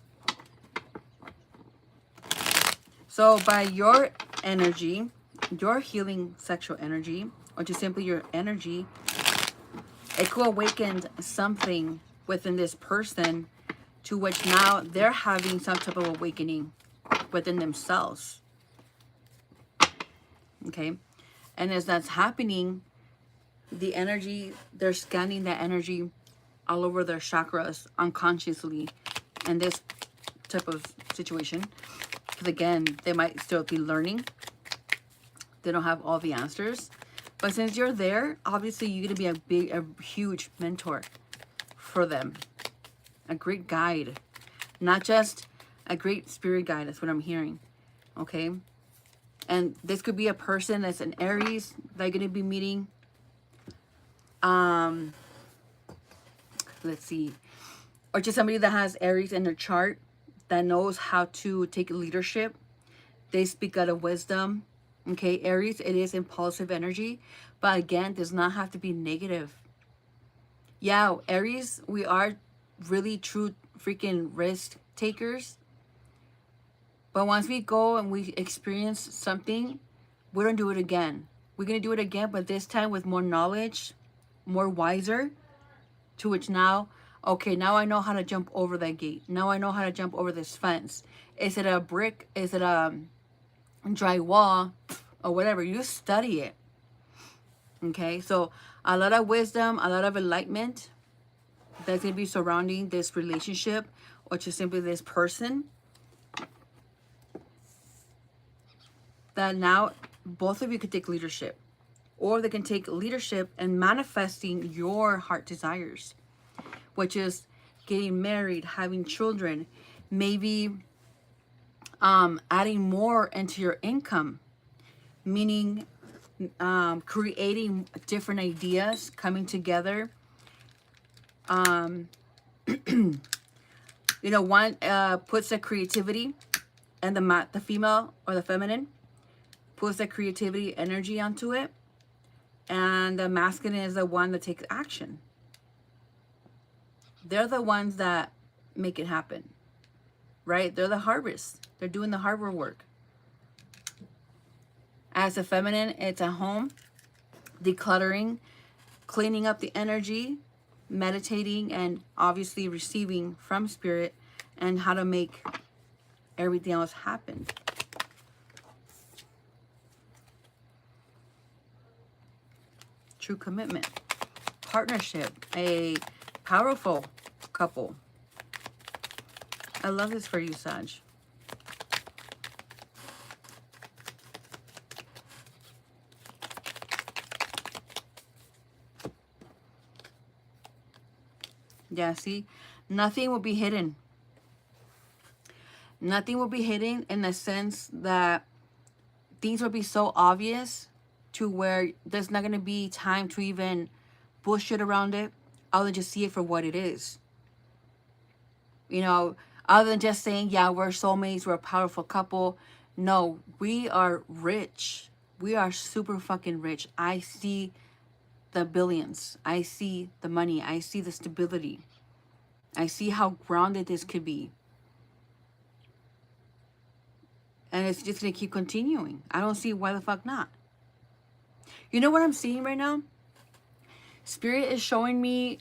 So by your energy, your healing sexual energy, or just simply your energy, it could awaken something within this person, to which now they're having some type of awakening within themselves. Okay? And as that's happening, the energy, they're scanning that energy all over their chakras unconsciously in this type of situation. Because again, they might still be learning. They don't have all the answers. But since you're there, obviously you're going to be a huge mentor for them. A great guide. Not just a great spirit guide. That's what I'm hearing. Okay? And this could be a person that's an Aries that you're going to be meeting. Let's see. Or just somebody that has Aries in their chart, that knows how to take leadership. They speak out of wisdom. Okay, Aries, it is impulsive energy. But again, does not have to be negative. Yeah, Aries, we are really true freaking risk takers. But once we go and we experience something, we don't do it again. We're going to do it again, but this time with more knowledge, more wiser. To which now, okay, now I know how to jump over that gate. Now I know how to jump over this fence. Is it a brick? Is it a dry wall? Or whatever. You study it. Okay, so a lot of wisdom, a lot of enlightenment that's going to be surrounding this relationship, or just simply this person. That now both of you could take leadership. Or they can take leadership in manifesting your heart desires, which is getting married, having children, maybe adding more into your income, meaning creating different ideas, coming together, You know, one puts the creativity, and the female or the feminine puts the creativity energy onto it, and the masculine is the one that takes action. They're the ones that make it happen, right? They're the harvest. They're doing the harbor work. As a feminine, it's at home, decluttering, cleaning up the energy, meditating, and obviously receiving from spirit and how to make everything else happen. True commitment, partnership, a powerful couple. I love this for you, Sag. Yeah, see, nothing will be hidden. Nothing will be hidden in the sense that things will be so obvious to where there's not going to be time to even bullshit around it, other than just see it for what it is. You know, other than just saying, yeah, we're soulmates, we're a powerful couple. No, we are rich. We are super fucking rich. I see the billions. I see the money. I see the stability. I see how grounded this could be. And it's just going to keep continuing. I don't see why the fuck not. You know what I'm seeing right now? Spirit is showing me,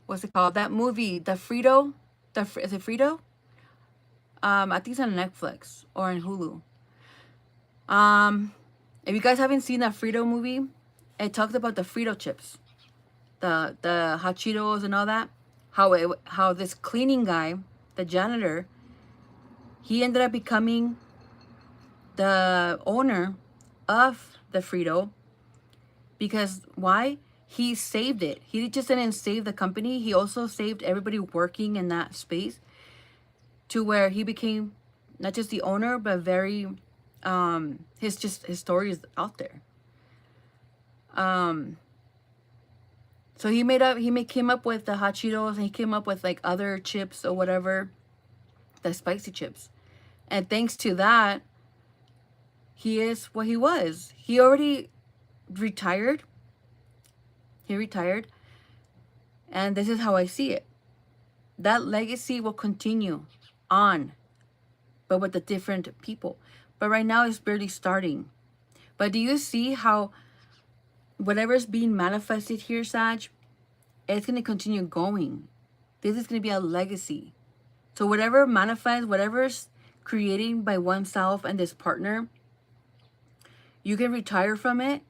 what's it called? That movie, is it Frito? I think it's on Netflix or on Hulu. If you guys haven't seen that Frito movie, it talks about the Frito chips, the hot Cheetos and all that. How this cleaning guy, the janitor, he ended up becoming the owner of the Frito. Because why? He saved it. He just didn't save the company. He also saved everybody working in that space, to where he became not just the owner, but very, his story is out there. So he came up with the hot Cheetos, and he came up with like other chips or whatever, the spicy chips. And thanks to that, he is what he was. He already retired. He retired. And this is how I see it. That legacy will continue on, but with the different people. But right now it's barely starting. But do you see how whatever's being manifested here, Sag, it's going to continue going. This is going to be a legacy. So whatever manifests, whatever's creating by oneself and this partner, you can retire from it.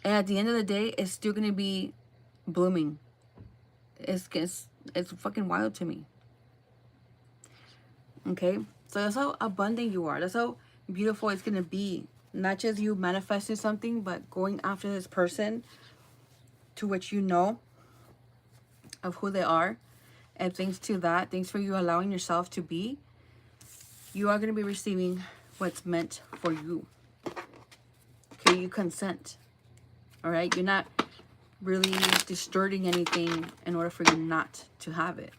And at the end of the day, it's still going to be blooming. It's fucking wild to me. Okay? So that's how abundant you are. That's how beautiful it's going to be. Not just you manifesting something, but going after this person to which you know of who they are. And thanks to that, thanks for you allowing yourself to be, you are going to be receiving what's meant for you. Okay, you consent. All right? You're not really distorting anything in order for you not to have it.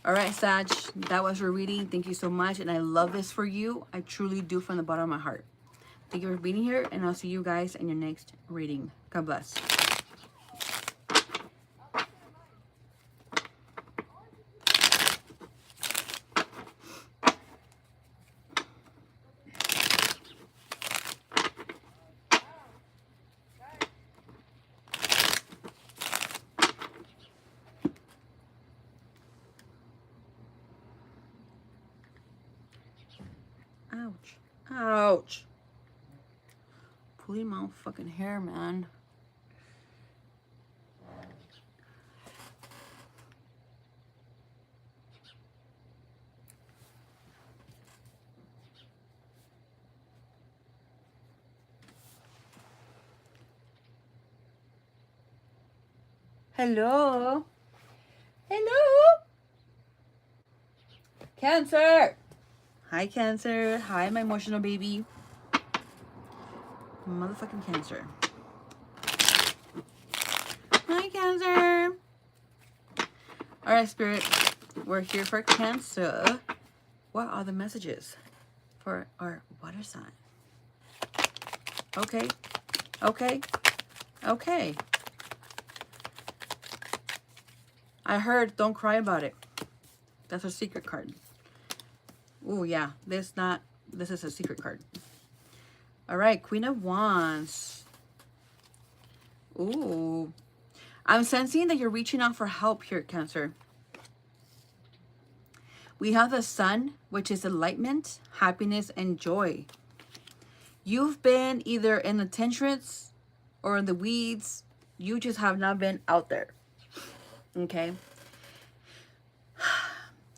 All right, Sag, that was your reading. Thank you so much. And I love this for you. I truly do from the bottom of my heart. Thank you for being here. And I'll see you guys in your next reading. God bless. Ouch. Ouch. Pulling my own fucking hair, man. Hello? Hello? Cancer! Hi, Cancer. Hi, my emotional baby. Motherfucking Cancer. Hi, Cancer. All right, Spirit. We're here for Cancer. What are the messages for our water sign? Okay. Okay. Okay. I heard don't cry about it. That's a secret card. Oh, yeah. This is a secret card. All right. Queen of Wands. Ooh. I'm sensing that you're reaching out for help here, Cancer. We have the Sun, which is enlightenment, happiness, and joy. You've been either in the trenches or in the weeds. You just have not been out there. Okay?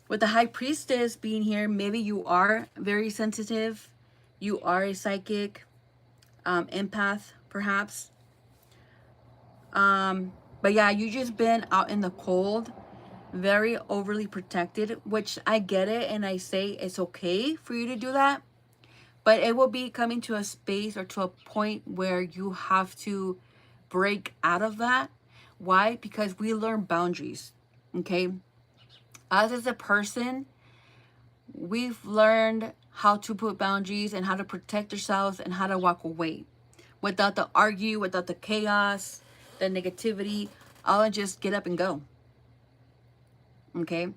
With the High Priestess being here, maybe you are very sensitive. You are a psychic, empath, perhaps. But yeah, you just been out in the cold, very overly protected, which I get it, and I say it's okay for you to do that. But it will be coming to a space or to a point where you have to break out of that. Why? Because we learn boundaries, okay? Us as a person, we've learned how to put boundaries and how to protect ourselves and how to walk away without the argue, without the chaos, the negativity. I'll just get up and go, okay?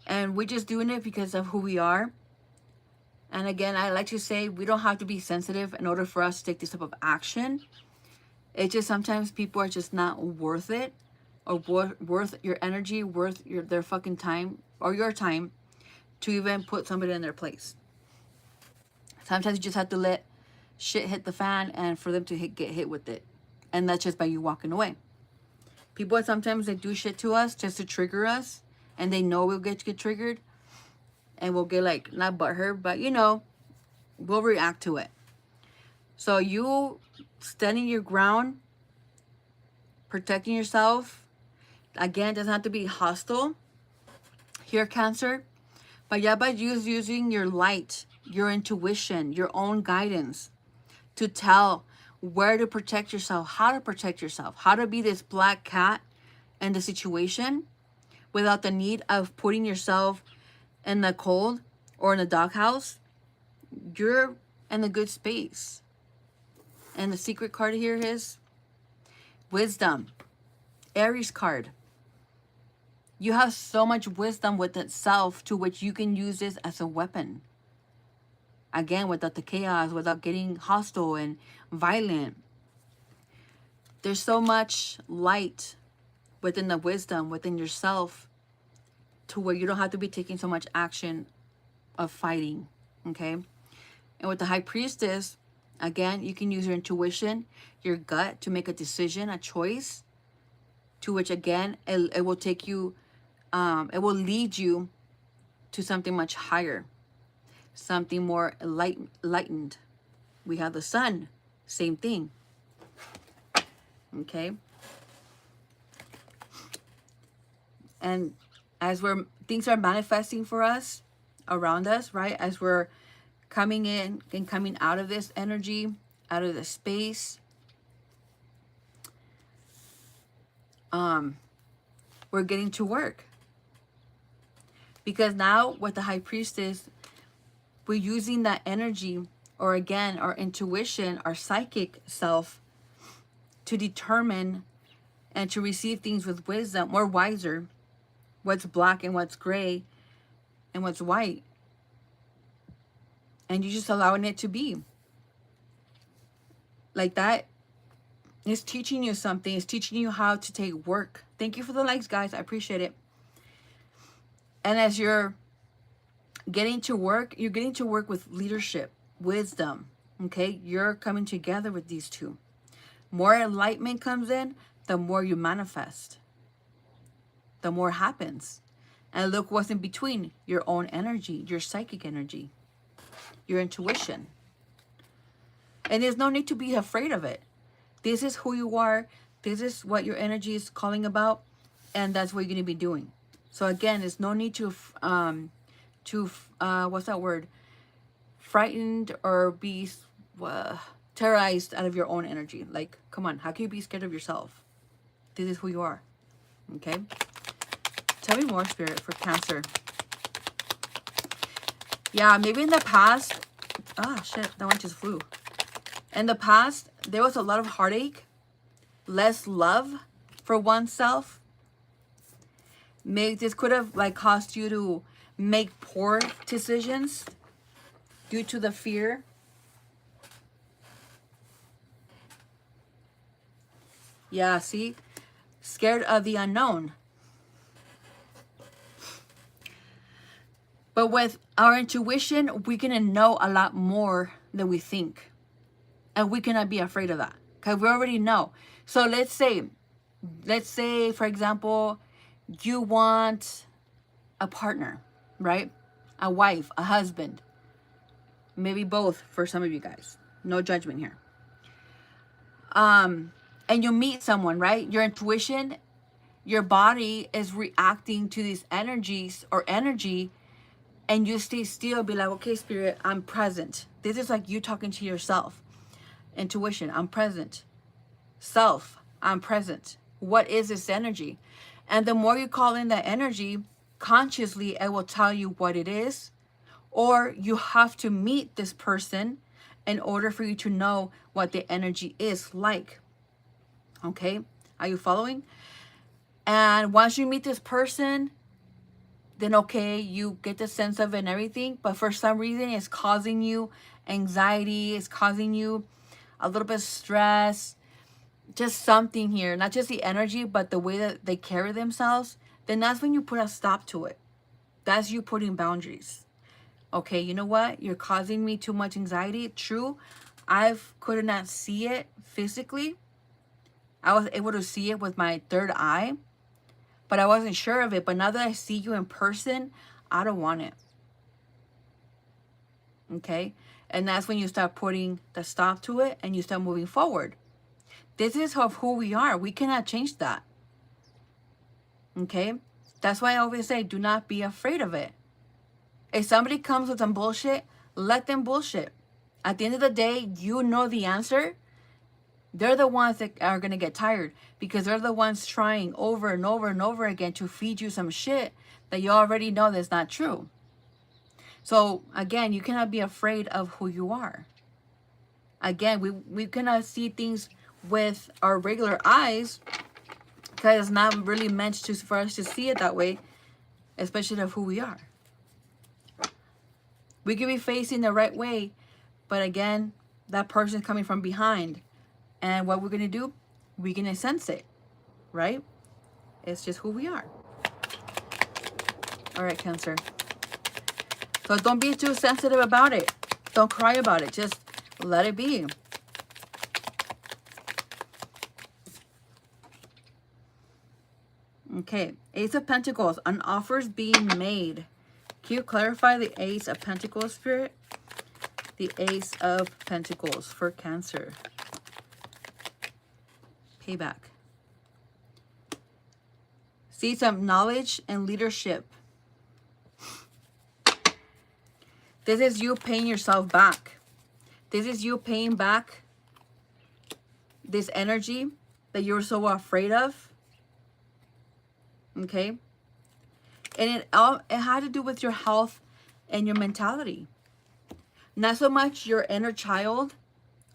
And we're just doing it because of who we are. And again, I like to say we don't have to be sensitive in order for us to take this type of action. It's just sometimes people are just not worth it, or worth your energy, worth their fucking time, or your time, to even put somebody in their place. Sometimes you just have to let shit hit the fan and for them to get hit with it. And that's just by you walking away. People sometimes they do shit to us just to trigger us, and they know we'll get triggered, and we'll get like, not butthurt, but you know, we'll react to it. So you standing your ground, protecting yourself, again, doesn't have to be hostile here, Cancer. But yeah, by using your light, your intuition, your own guidance to tell where to protect yourself, how to protect yourself, how to be this black cat in the situation without the need of putting yourself in the cold or in the doghouse, you're in a good space. And the secret card here is wisdom. Aries card. You have so much wisdom with itself to which you can use this as a weapon. Again, without the chaos, without getting hostile and violent. There's so much light within the wisdom, within yourself, to where you don't have to be taking so much action of fighting, okay? And with the High Priestess, again, you can use your intuition, your gut to make a decision, a choice, to which, again, it will take you, it will lead you to something much higher, something more enlightened. We have the Sun, same thing, okay? And as things are manifesting for us, around us, right? As we're coming in and coming out of this energy, out of the space, we're getting to work. Because now with the High Priestess, we're using that energy, or again, our intuition, our psychic self, to determine and to receive things with wisdom, more wiser, what's black and what's gray and what's white. And you're just allowing it to be. Like that is teaching you something. It's teaching you how to take work. Thank you for the likes, guys. I appreciate it. And as you're getting to work, you're getting to work with leadership, wisdom. Okay? You're coming together with these two. More enlightenment comes in, the more you manifest. The more happens. And look what's in between. Your own energy, your psychic energy, your intuition. And there's no need to be afraid of it. This is who you are. This is what your energy is calling about. And that's what you're going to be doing. So again, there's no need to what's that word? Frightened or be terrorized out of your own energy. Like, come on, how can you be scared of yourself? This is who you are. Okay? Tell me more, Spirit, for Cancer. Yeah, maybe in the past... Ah, shit. That one just flew. In the past, there was a lot of heartache. Less love for oneself. Maybe this could have like caused you to make poor decisions due to the fear. Yeah, see? Scared of the unknown. But with our intuition, we can know a lot more than we think. And we cannot be afraid of that. Because we already know. So let's say, for example, you want a partner, right? A wife, a husband. Maybe both for some of you guys. No judgment here. And you meet someone, right? Your intuition, your body is reacting to these energies or energy, and you stay still, be like, okay, Spirit, I'm present. This is like you talking to yourself. Intuition, I'm present. Self, I'm present. What is this energy? And the more you call in that energy, consciously, it will tell you what it is. Or you have to meet this person in order for you to know what the energy is like. Okay? Are you following? And once you meet this person, then okay, you get the sense of it and everything. But for some reason, it's causing you anxiety. It's causing you a little bit of stress. Just something here. Not just the energy, but the way that they carry themselves. Then that's when you put a stop to it. That's you putting boundaries. Okay, you know what? You're causing me too much anxiety. True, I could not see it physically. I was able to see it with my third eye, but I wasn't sure of it. But now that I see you in person, I don't want it. Okay? And that's when you start putting the stop to it and you start moving forward. This is of who we are. We cannot change that. Okay? That's why I always say, do not be afraid of it. If somebody comes with some bullshit, let them bullshit. At the end of the day, you know the answer. They're the ones that are going to get tired because they're the ones trying over and over and over again to feed you some shit that you already know that's not true. So, again, you cannot be afraid of who you are. Again, we cannot see things with our regular eyes because it's not really meant for us to see it that way, especially of who we are. We could be facing the right way, but again, that person's coming from behind. And what we're going to do, we're going to sense it, right? It's just who we are. All right, Cancer. So don't be too sensitive about it. Don't cry about it. Just let it be. Okay, Ace of Pentacles, an offer's being made. Can you clarify the Ace of Pentacles, Spirit? The Ace of Pentacles for Cancer. Payback. See some knowledge and leadership. This is you paying yourself back. This is you paying back this energy that you're so afraid of. Okay? And it had to do with your health and your mentality. Not so much your inner child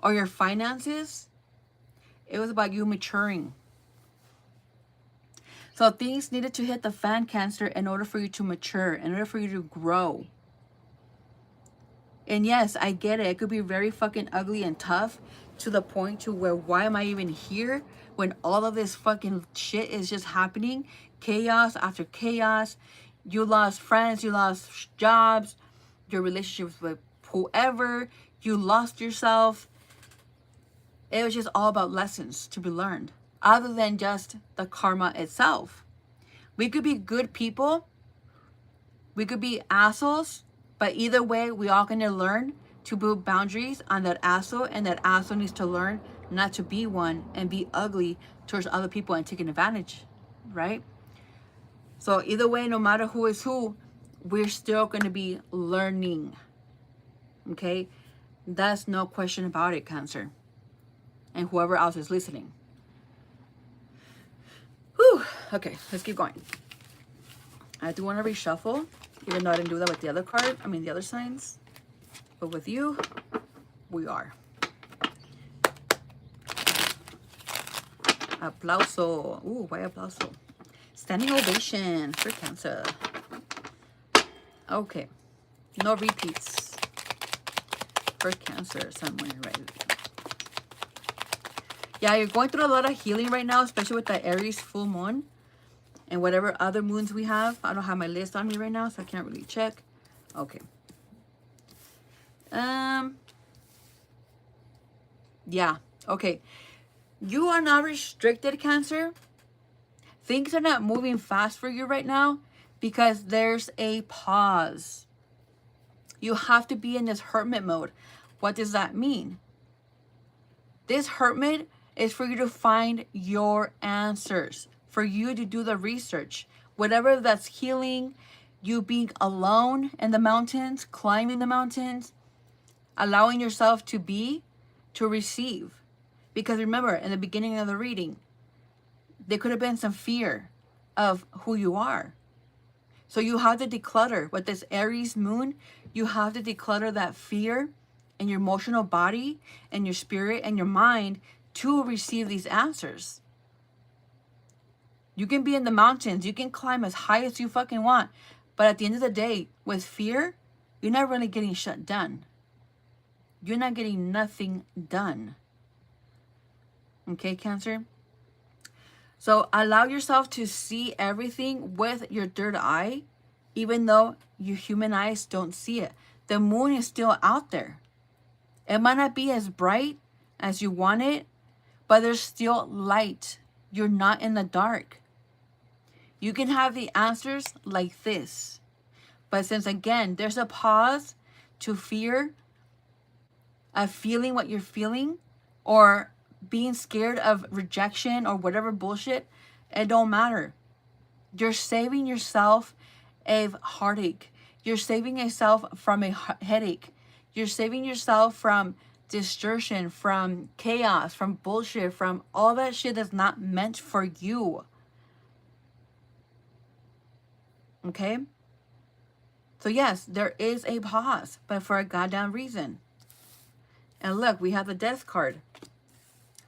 or your finances. It was about you maturing. So things needed to hit the fan, Cancer, in order for you to mature, in order for you to grow. And yes, I get it. It could be very fucking ugly and tough to the point to where, why am I even here when all of this fucking shit is just happening? Chaos after chaos. You lost friends, you lost jobs, your relationships with whoever, you lost yourself. It was just all about lessons to be learned, other than just the karma itself. We could be good people, we could be assholes, but either way, we all going to learn to build boundaries on that asshole, and that asshole needs to learn not to be one and be ugly towards other people and taking advantage, right? So either way, no matter who is who, we're still going to be learning, okay? That's no question about it, Cancer, and whoever else is listening. Whew. Okay, let's keep going. I do want to reshuffle, even though I didn't do that with the other card. I mean, the other signs. But with you, we are. Aplauso. Ooh, why aplauso? Standing ovation for Cancer. Okay. No repeats for Cancer. Somewhere right. Yeah, you're going through a lot of healing right now, especially with the Aries full moon. And whatever other moons we have. I don't have my list on me right now, so I can't really check. Okay. Yeah. Okay. You are not restricted, Cancer. Things are not moving fast for you right now because there's a pause. You have to be in this hermit mode. What does that mean? This hermit is for you to find your answers, for you to do the research. Whatever that's healing, you being alone in the mountains, climbing the mountains, allowing yourself to be, to receive. Because remember, in the beginning of the reading, there could have been some fear of who you are. So you have to declutter. With this Aries moon, you have to declutter that fear in your emotional body and your spirit and your mind to receive these answers. You can be in the mountains. You can climb as high as you fucking want. But at the end of the day, with fear, you're not really getting shut down. You're not getting nothing done. Okay, Cancer? So allow yourself to see everything with your third eye, even though your human eyes don't see it. The moon is still out there. It might not be as bright as you want it, but there's still light. You're not in the dark. You can have the answers like this. But since, again, there's a pause to fear of feeling what you're feeling or being scared of rejection or whatever bullshit, it don't matter. You're saving yourself a heartache. You're saving yourself from a headache. You're saving yourself from distortion, from chaos, from bullshit, from all that shit that's not meant for you. Okay? So yes, there is a pause, but for a goddamn reason. And look, we have the Death card.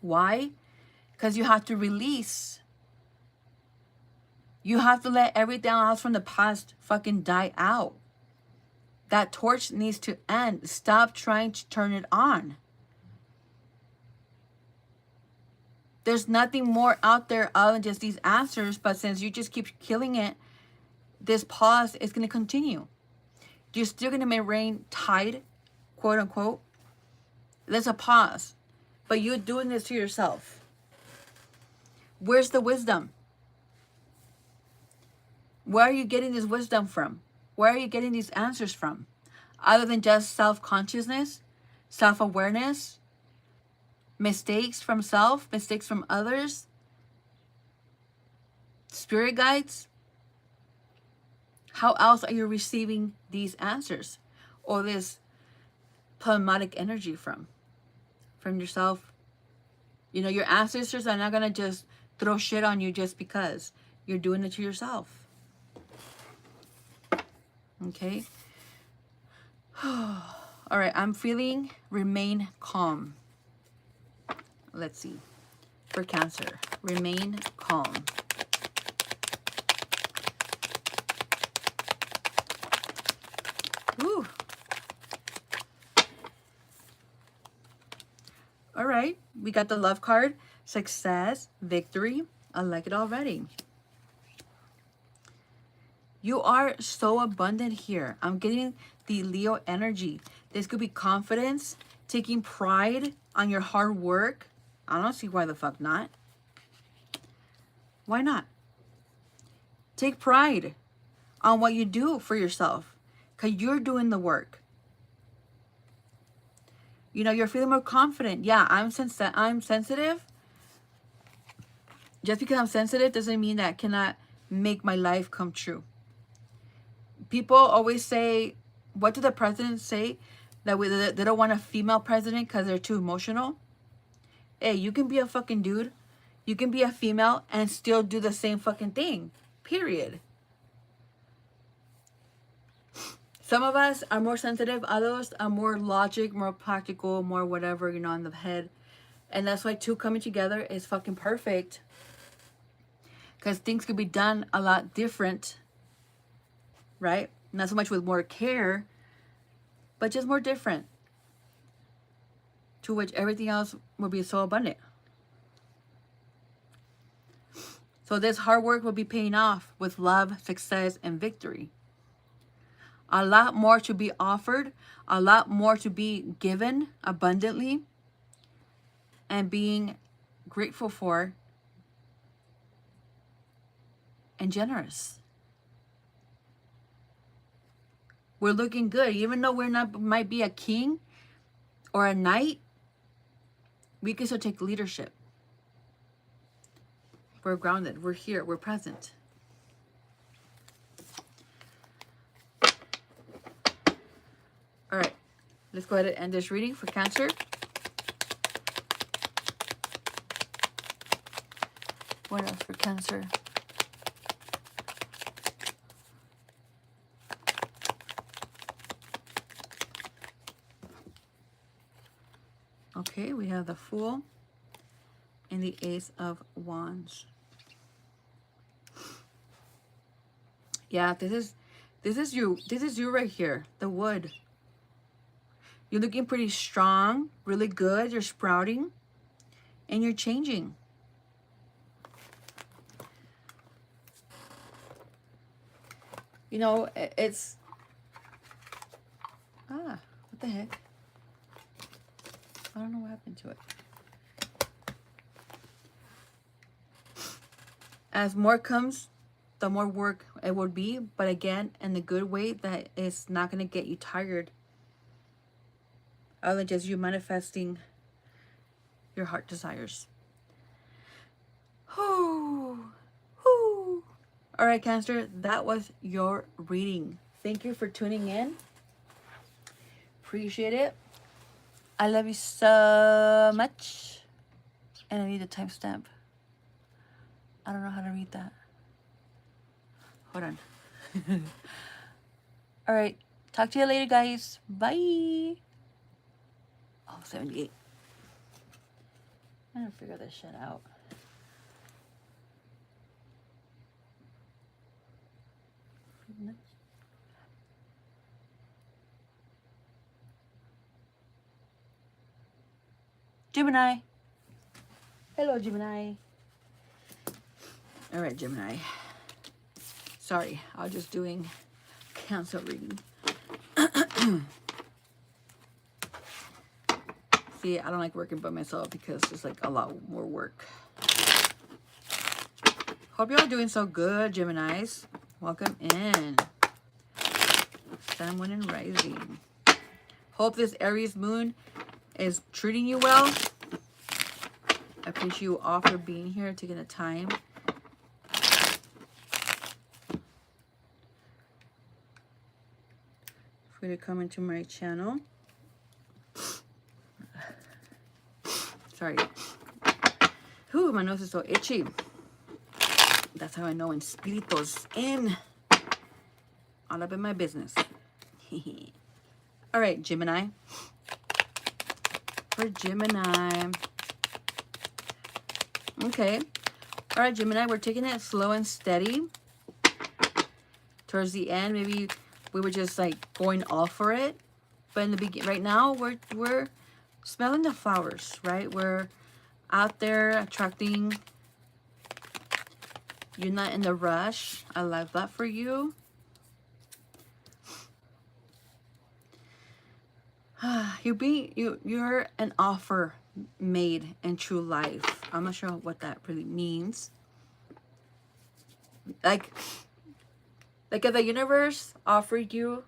Why? Because you have to release. You have to let everything else from the past fucking die out. That torch needs to end. Stop trying to turn it on. There's nothing more out there other than just these answers, but since you just keep killing it, this pause is going to continue. You're still going to remain tied, quote unquote. There's a pause. But you're doing this to yourself. Where's the wisdom? Where are you getting this wisdom from? Where are you getting these answers from? Other than just self-consciousness, self-awareness, mistakes from self, mistakes from others, spirit guides. How else are you receiving these answers or this plasmatic energy from? From yourself. You know, your ancestors are not going to just throw shit on you just because. You're doing it to yourself. Okay. All right. I'm feeling remain calm. Let's see. For Cancer. Remain calm. Woo. All right, we got the love card, success, victory. I like it already. You are so abundant here. I'm getting the Leo energy. This could be confidence, taking pride on your hard work. I don't see why the fuck not. Why not? Take pride on what you do for yourself because you're doing the work. You know, you're feeling more confident. Yeah, I'm sensitive. Just because I'm sensitive doesn't mean that I cannot make my life come true. People always say, what do the presidents say? That they don't want a female president because they're too emotional. Hey, you can be a fucking dude. You can be a female and still do the same fucking thing. Period. Some of us are more sensitive. Others are more logic, more practical, more whatever, you know, in the head. And that's why two coming together is fucking perfect. Because things could be done a lot different. Right? Not so much with more care, but just more different. To which everything else will be so abundant. So this hard work will be paying off with love, success, and victory. A lot more to be offered, a lot more to be given abundantly, and being grateful for and generous. We're looking good. Even though we're not, might be a king or a knight, we can still take leadership. We're grounded. We're here. We're present. All right. Let's go ahead and end this reading for Cancer. What else for Cancer? Okay, we have the Fool and the Ace of Wands. Yeah, this is you. This is you right here. The Wood. You're looking pretty strong, really good. You're sprouting and you're changing. You know, it's what the heck? I don't know what happened to it. As more comes, the more work it will be, but again, in the good way, that it's not going to get you tired. Other than just you manifesting your heart desires. Whoo, whoo. All right, Cancer, that was your reading. Thank you for tuning in. Appreciate it. I love you so much. And I need a timestamp. I don't know how to read that. Hold on. All right. Talk to you later, guys. Bye. Oh, 78. I'm going to figure this shit out. Gemini. Hello, Gemini. All right, Gemini. Sorry, I was just doing Cancer reading. See, I don't like working by myself because it's like a lot more work. Hope y'all doing so good, Geminis. Welcome in. Sun, Moon, and Rising. Hope this Aries moon is treating you well. I appreciate you all for being here, taking the time. For you to come into my channel. Sorry. Whew, my nose is so itchy. That's how I know when Spirito's in. All up in my business. All right, Gemini. For Gemini. Okay. All right, Gemini, we're taking it slow and steady. Towards the end, maybe we were just like going all for it. But in the beginning, right now, we're smelling the flowers, right? We're out there attracting. You're not in the rush. I love that for you. You're an offer made in true life. I'm not sure what that really means. Like if the universe offered you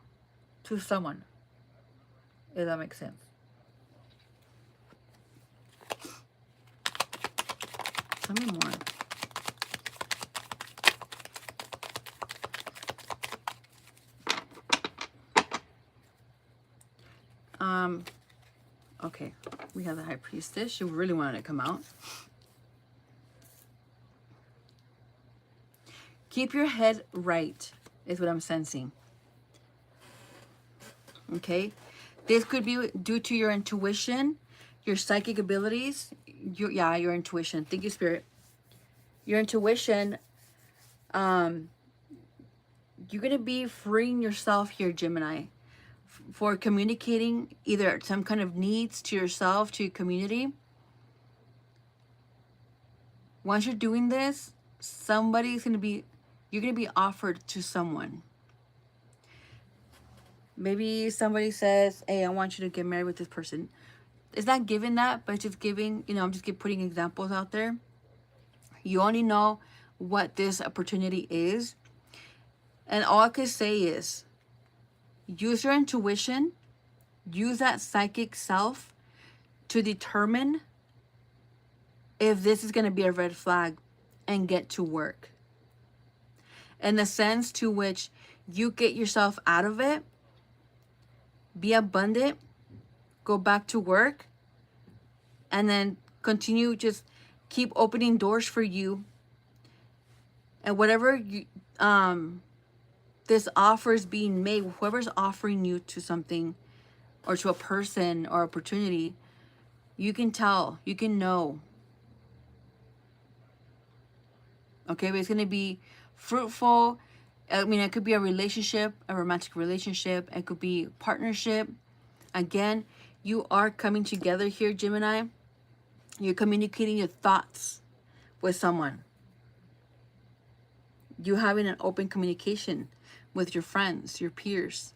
to someone. If that makes sense. Tell me more. Okay, we have the High Priestess. She really wanted to come out. Keep your head right is what I'm sensing. Okay? This could be due to your intuition, your psychic abilities. Your intuition. Thank you, Spirit. Your intuition, you're going to be freeing yourself here, Gemini, for communicating either some kind of needs to yourself, to your community. Once you're doing this, you're going to be offered to someone. Maybe somebody says, hey, I want you to get married with this person. It's not giving that, but it's just giving, I'm just putting examples out there. You only know what this opportunity is. And all I could say is, use your intuition, use that psychic self to determine if this is going to be a red flag and get to work. In the sense to which you get yourself out of it, be abundant, go back to work, and then continue, just keep opening doors for you. And whatever this offer is being made, whoever's offering you to something or to a person or opportunity, you can tell, you can know. Okay, but it's going to be fruitful. I mean, it could be a relationship, a romantic relationship. It could be partnership. Again, you are coming together here, Gemini. You're communicating your thoughts with someone. You having an open communication with your friends, your peers.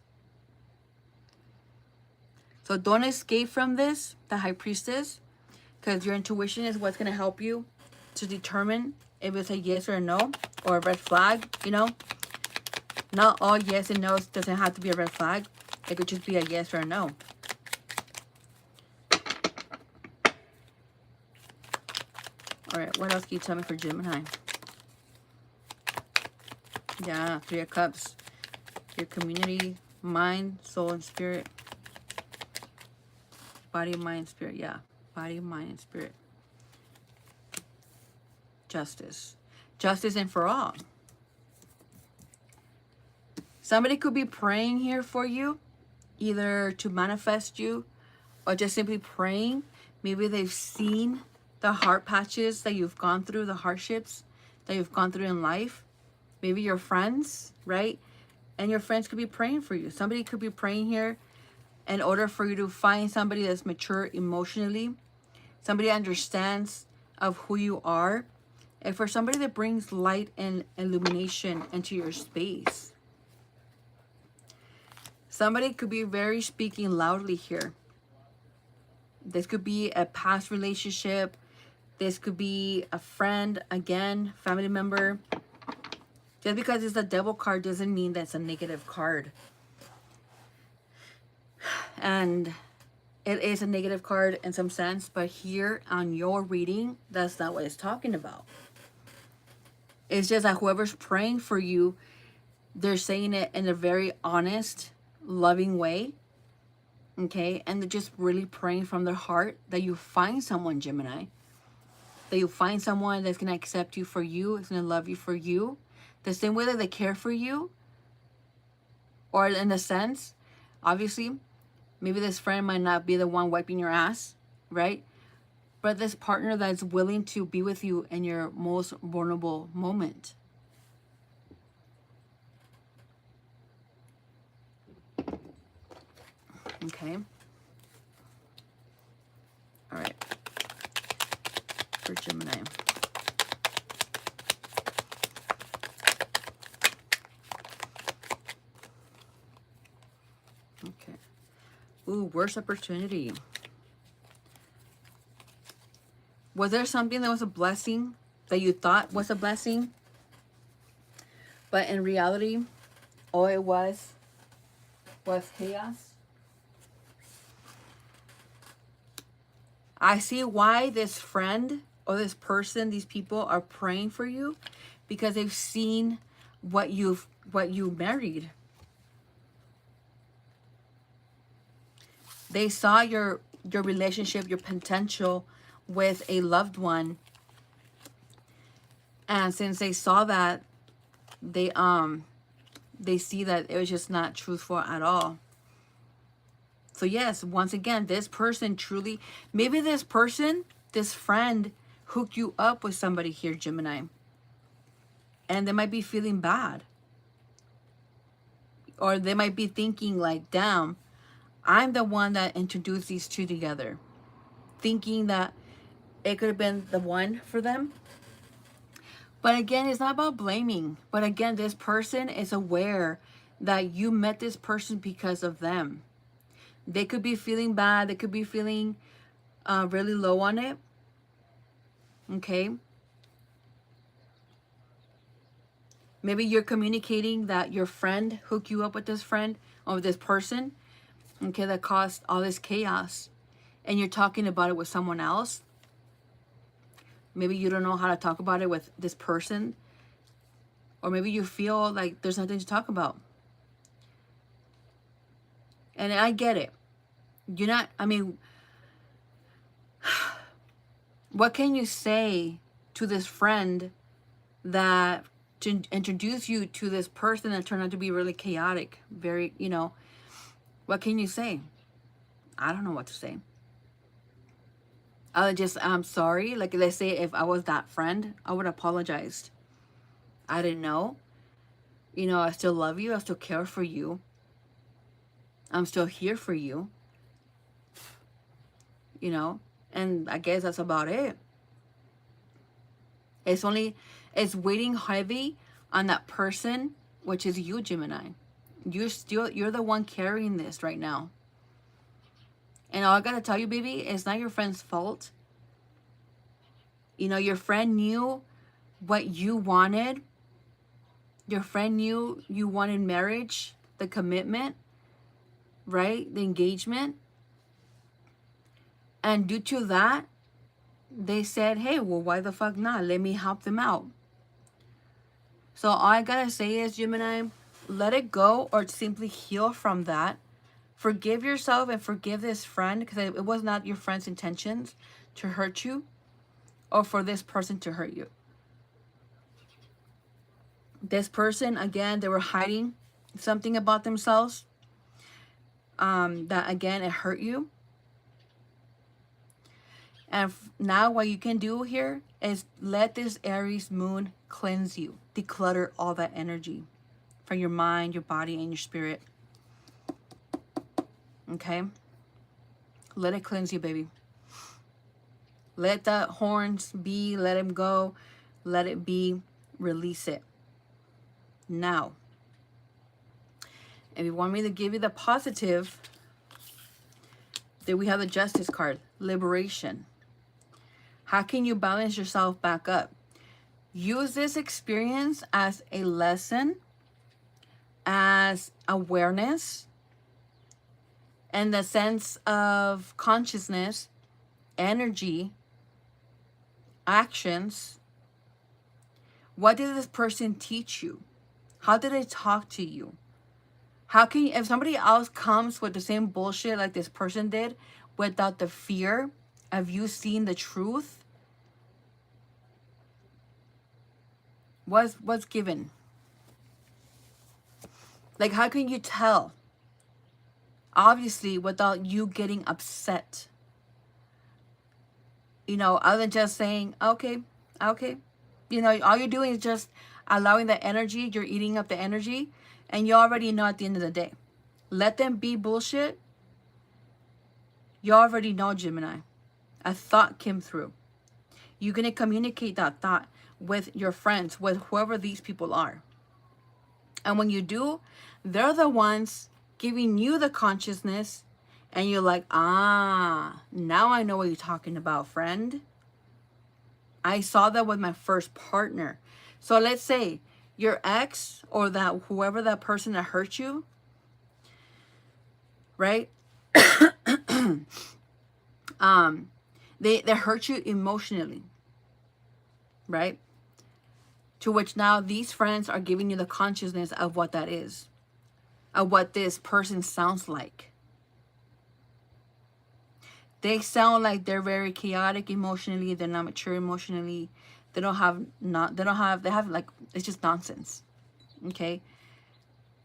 So don't escape from this, the High Priestess, because your intuition is what's going to help you to determine if it's a yes or a no, or a red flag, Not all yes and no's doesn't have to be a red flag. It could just be a yes or a no. All right, what else can you tell me for Gemini? Yeah, 3 of Cups. Your community, mind, soul, and spirit. Body, mind, spirit. Yeah, body, mind, and spirit. Justice. Justice and for all. Somebody could be praying here for you, either to manifest you or just simply praying. Maybe they've seen the heart patches that you've gone through, the hardships that you've gone through in life. Maybe your friends, right? And your friends could be praying for you. Somebody could be praying here in order for you to find somebody that's mature emotionally. Somebody understands of who you are. And for somebody that brings light and illumination into your space. Somebody could be very speaking loudly here. This could be a past relationship. This could be a friend, again, family member. Just because it's a devil card doesn't mean that's a negative card. And it is a negative card in some sense, but here on your reading, that's not what it's talking about. It's just that whoever's praying for you, they're saying it in a very honest, loving way. Okay? And they're just really praying from their heart that you find someone, Gemini. That you find someone that's going to accept you for you, is going to love you for you. The same way that they care for you. Or in a sense, obviously, maybe this friend might not be the one wiping your ass, right? But this partner that's willing to be with you in your most vulnerable moment. Okay. All right. For Gemini. Okay. Ooh, worst opportunity. Was there something that was a blessing that you thought was a blessing? But in reality, all it was chaos? I see why this friend or this person, these people are praying for you, because they've seen what you married. They saw your relationship, your potential with a loved one. And since they saw that, they see that it was just not truthful at all. So yes, once again, this person truly, maybe this person, this friend hooked you up with somebody here, Gemini. And they might be feeling bad. Or they might be thinking like, damn, I'm the one that introduced these two together. Thinking that it could have been the one for them. But again, it's not about blaming. But again, this person is aware that you met this person because of them. They could be feeling bad. They could be feeling really low on it. Okay. Maybe you're communicating that your friend hooked you up with this friend or with this person. Okay, that caused all this chaos. And you're talking about it with someone else. Maybe you don't know how to talk about it with this person. Or maybe you feel like there's nothing to talk about. And I get it. You're not, I mean, what can you say to this friend that to introduce you to this person that turned out to be really chaotic? Very, you know, what can you say? I don't know what to say. I'm sorry. Like they say, if I was that friend, I would have apologized. I didn't know. You know, I still love you. I still care for you. I'm still here for you. You know, and I guess that's about it. It's weighting heavy on that person, which is you, Gemini. You're the one carrying this right now. And all I gotta tell you, baby, it's not your friend's fault. You know, your friend knew what you wanted. Your friend knew you wanted marriage, the commitment, right? The engagement. And due to that, they said, hey, well, why the fuck not? Let me help them out. So all I gotta say is, Gemini, let it go or simply heal from that. Forgive yourself and forgive this friend, because it was not your friend's intentions to hurt you or for this person to hurt you. This person, again, they were hiding something about themselves that, again, it hurt you. And now what you can do here is let this Aries moon cleanse you. Declutter all that energy from your mind, your body, and your spirit. Okay? Let it cleanse you, baby. Let the horns be. Let them go. Let it be. Release it. Now, if you want me to give you the positive, then we have the Justice card. Liberation. How can you balance yourself back up? Use this experience as a lesson, as awareness, and the sense of consciousness, energy, actions. What did this person teach you? How did they talk to you? How can you, if somebody else comes with the same bullshit like this person did, without the fear of you seeing the truth, what's given? Like, how can you tell? Obviously, without you getting upset. You know, other than just saying, okay. You know, all you're doing is just allowing the energy. You're eating up the energy. And you already know at the end of the day. Let them be bullshit. You already know, Gemini. A thought came through. You're going to communicate that thought with your friends, with whoever these people are. And when you do, they're the ones giving you the consciousness. And you're like, now I know what you're talking about, friend. I saw that with my first partner. So let's say your ex or that whoever that person that hurt you, right? They hurt you emotionally, right? To which now these friends are giving you the consciousness of what that is, of what this person sounds like. They sound like they're very chaotic emotionally. They're not mature emotionally. They have like, it's just nonsense. Okay.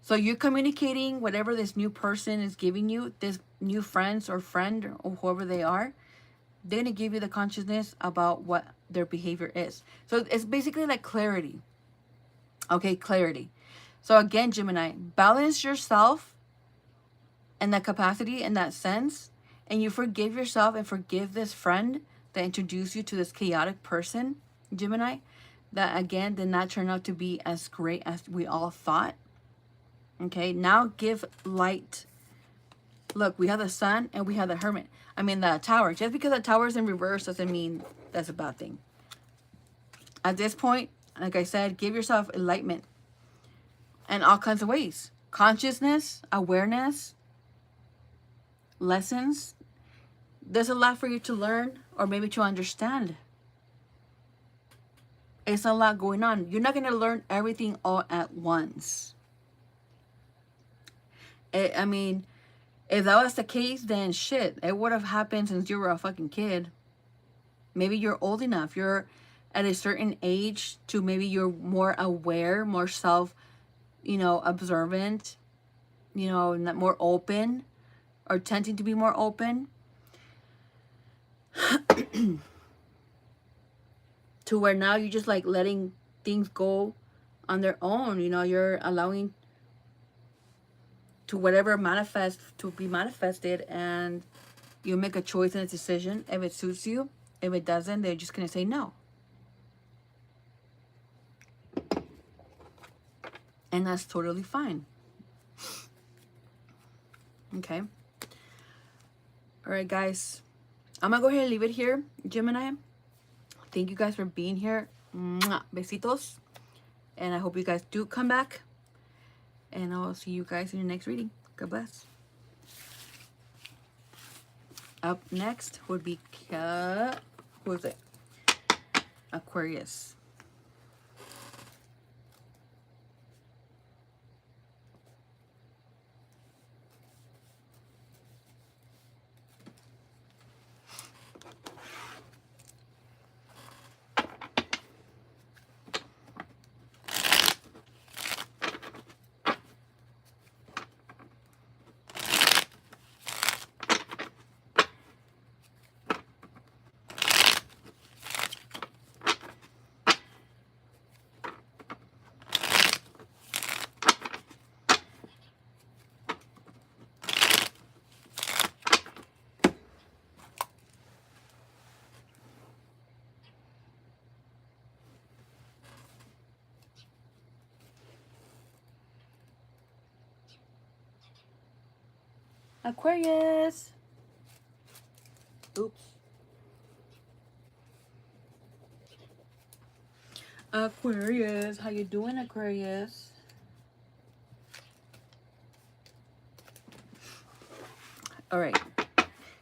So you're communicating whatever this new person is giving you, this new friends or friend or whoever they are. They're going to give you the consciousness about what their behavior is. So it's basically like clarity. Okay, clarity. So again, Gemini, balance yourself in that capacity, in that sense, and you forgive yourself and forgive this friend that introduced you to this chaotic person, Gemini, that again did not turn out to be as great as we all thought. Okay, now give light. Look, we have the Sun and we have the Hermit. I mean, the Tower. Just because the Tower is in reverse doesn't mean that's a bad thing. At this point, like I said, give yourself enlightenment in all kinds of ways. Consciousness, awareness, lessons. There's a lot for you to learn or maybe to understand. It's a lot going on. You're not going to learn everything all at once. I mean, if that was the case, then shit, it would have happened since you were a fucking kid. Maybe you're old enough. You're at a certain age to maybe you're more aware, more self, observant, not more open or tending to be more open. To where now you're just like letting things go on their own. You're allowing to whatever manifest to be manifested, and you make a choice and a decision if it suits you. If it doesn't, they're just gonna say no, and that's totally fine. Okay. All right, guys, I'm gonna go ahead and leave it here, Gemini. Thank you guys for being here. Mwah. Besitos, and I hope you guys do come back. And I'll see you guys in your next reading. God bless. Up next would be, who is it? Aquarius. Aquarius. Oops. Aquarius, how you doing, Aquarius? All right,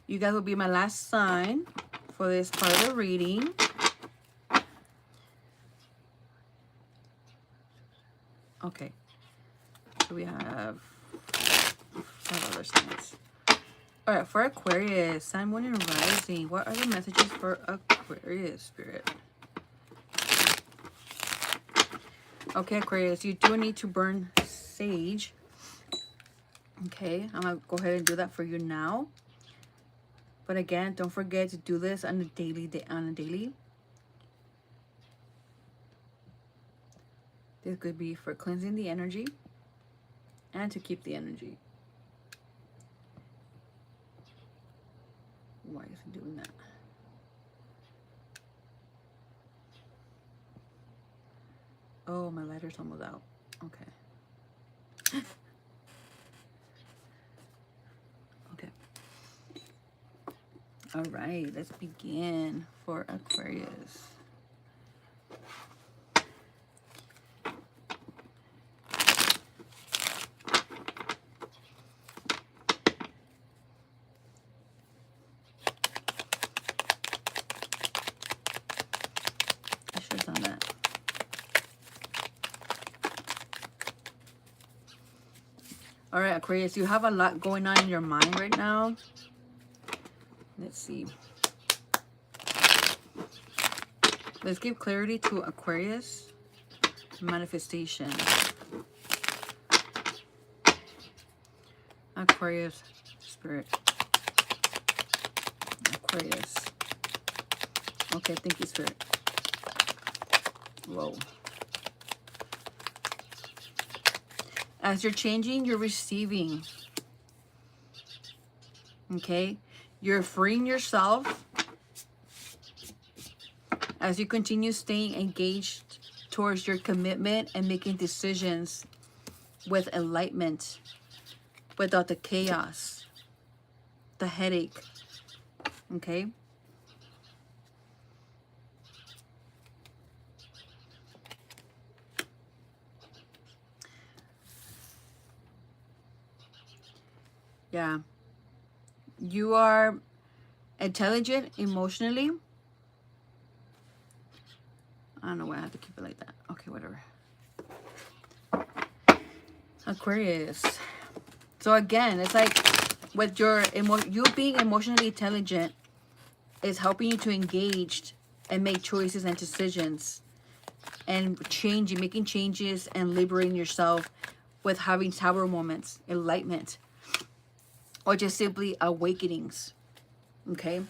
you guys will be my last sign for this part of the reading. Okay, so we have 5 other signs. All right, for Aquarius, Sun, Moon, and Rising, what are the messages for Aquarius, Spirit? Okay, Aquarius, you do need to burn sage. Okay, I'm gonna go ahead and do that for you now. But again, don't forget to do this on a daily. This could be for cleansing the energy and to keep the energy. Why is it doing that? Oh, my lighter's almost out. Okay. Okay. All right, let's begin for Aquarius. All right, Aquarius, you have a lot going on in your mind right now. Let's see. Let's give clarity to Aquarius. Manifestation. Aquarius spirit. Aquarius. Okay, thank you, spirit. Whoa. As you're changing, you're receiving. Okay? You're freeing yourself as you continue staying engaged towards your commitment and making decisions with enlightenment, without the chaos, the headache. Okay? Yeah. You are intelligent emotionally. I don't know why I have to keep it like that. Okay, whatever. Aquarius. So again, it's like with your you being emotionally intelligent is helping you to engage and make choices and decisions and making changes and liberating yourself with having tower moments, enlightenment, or just simply awakenings. Okay?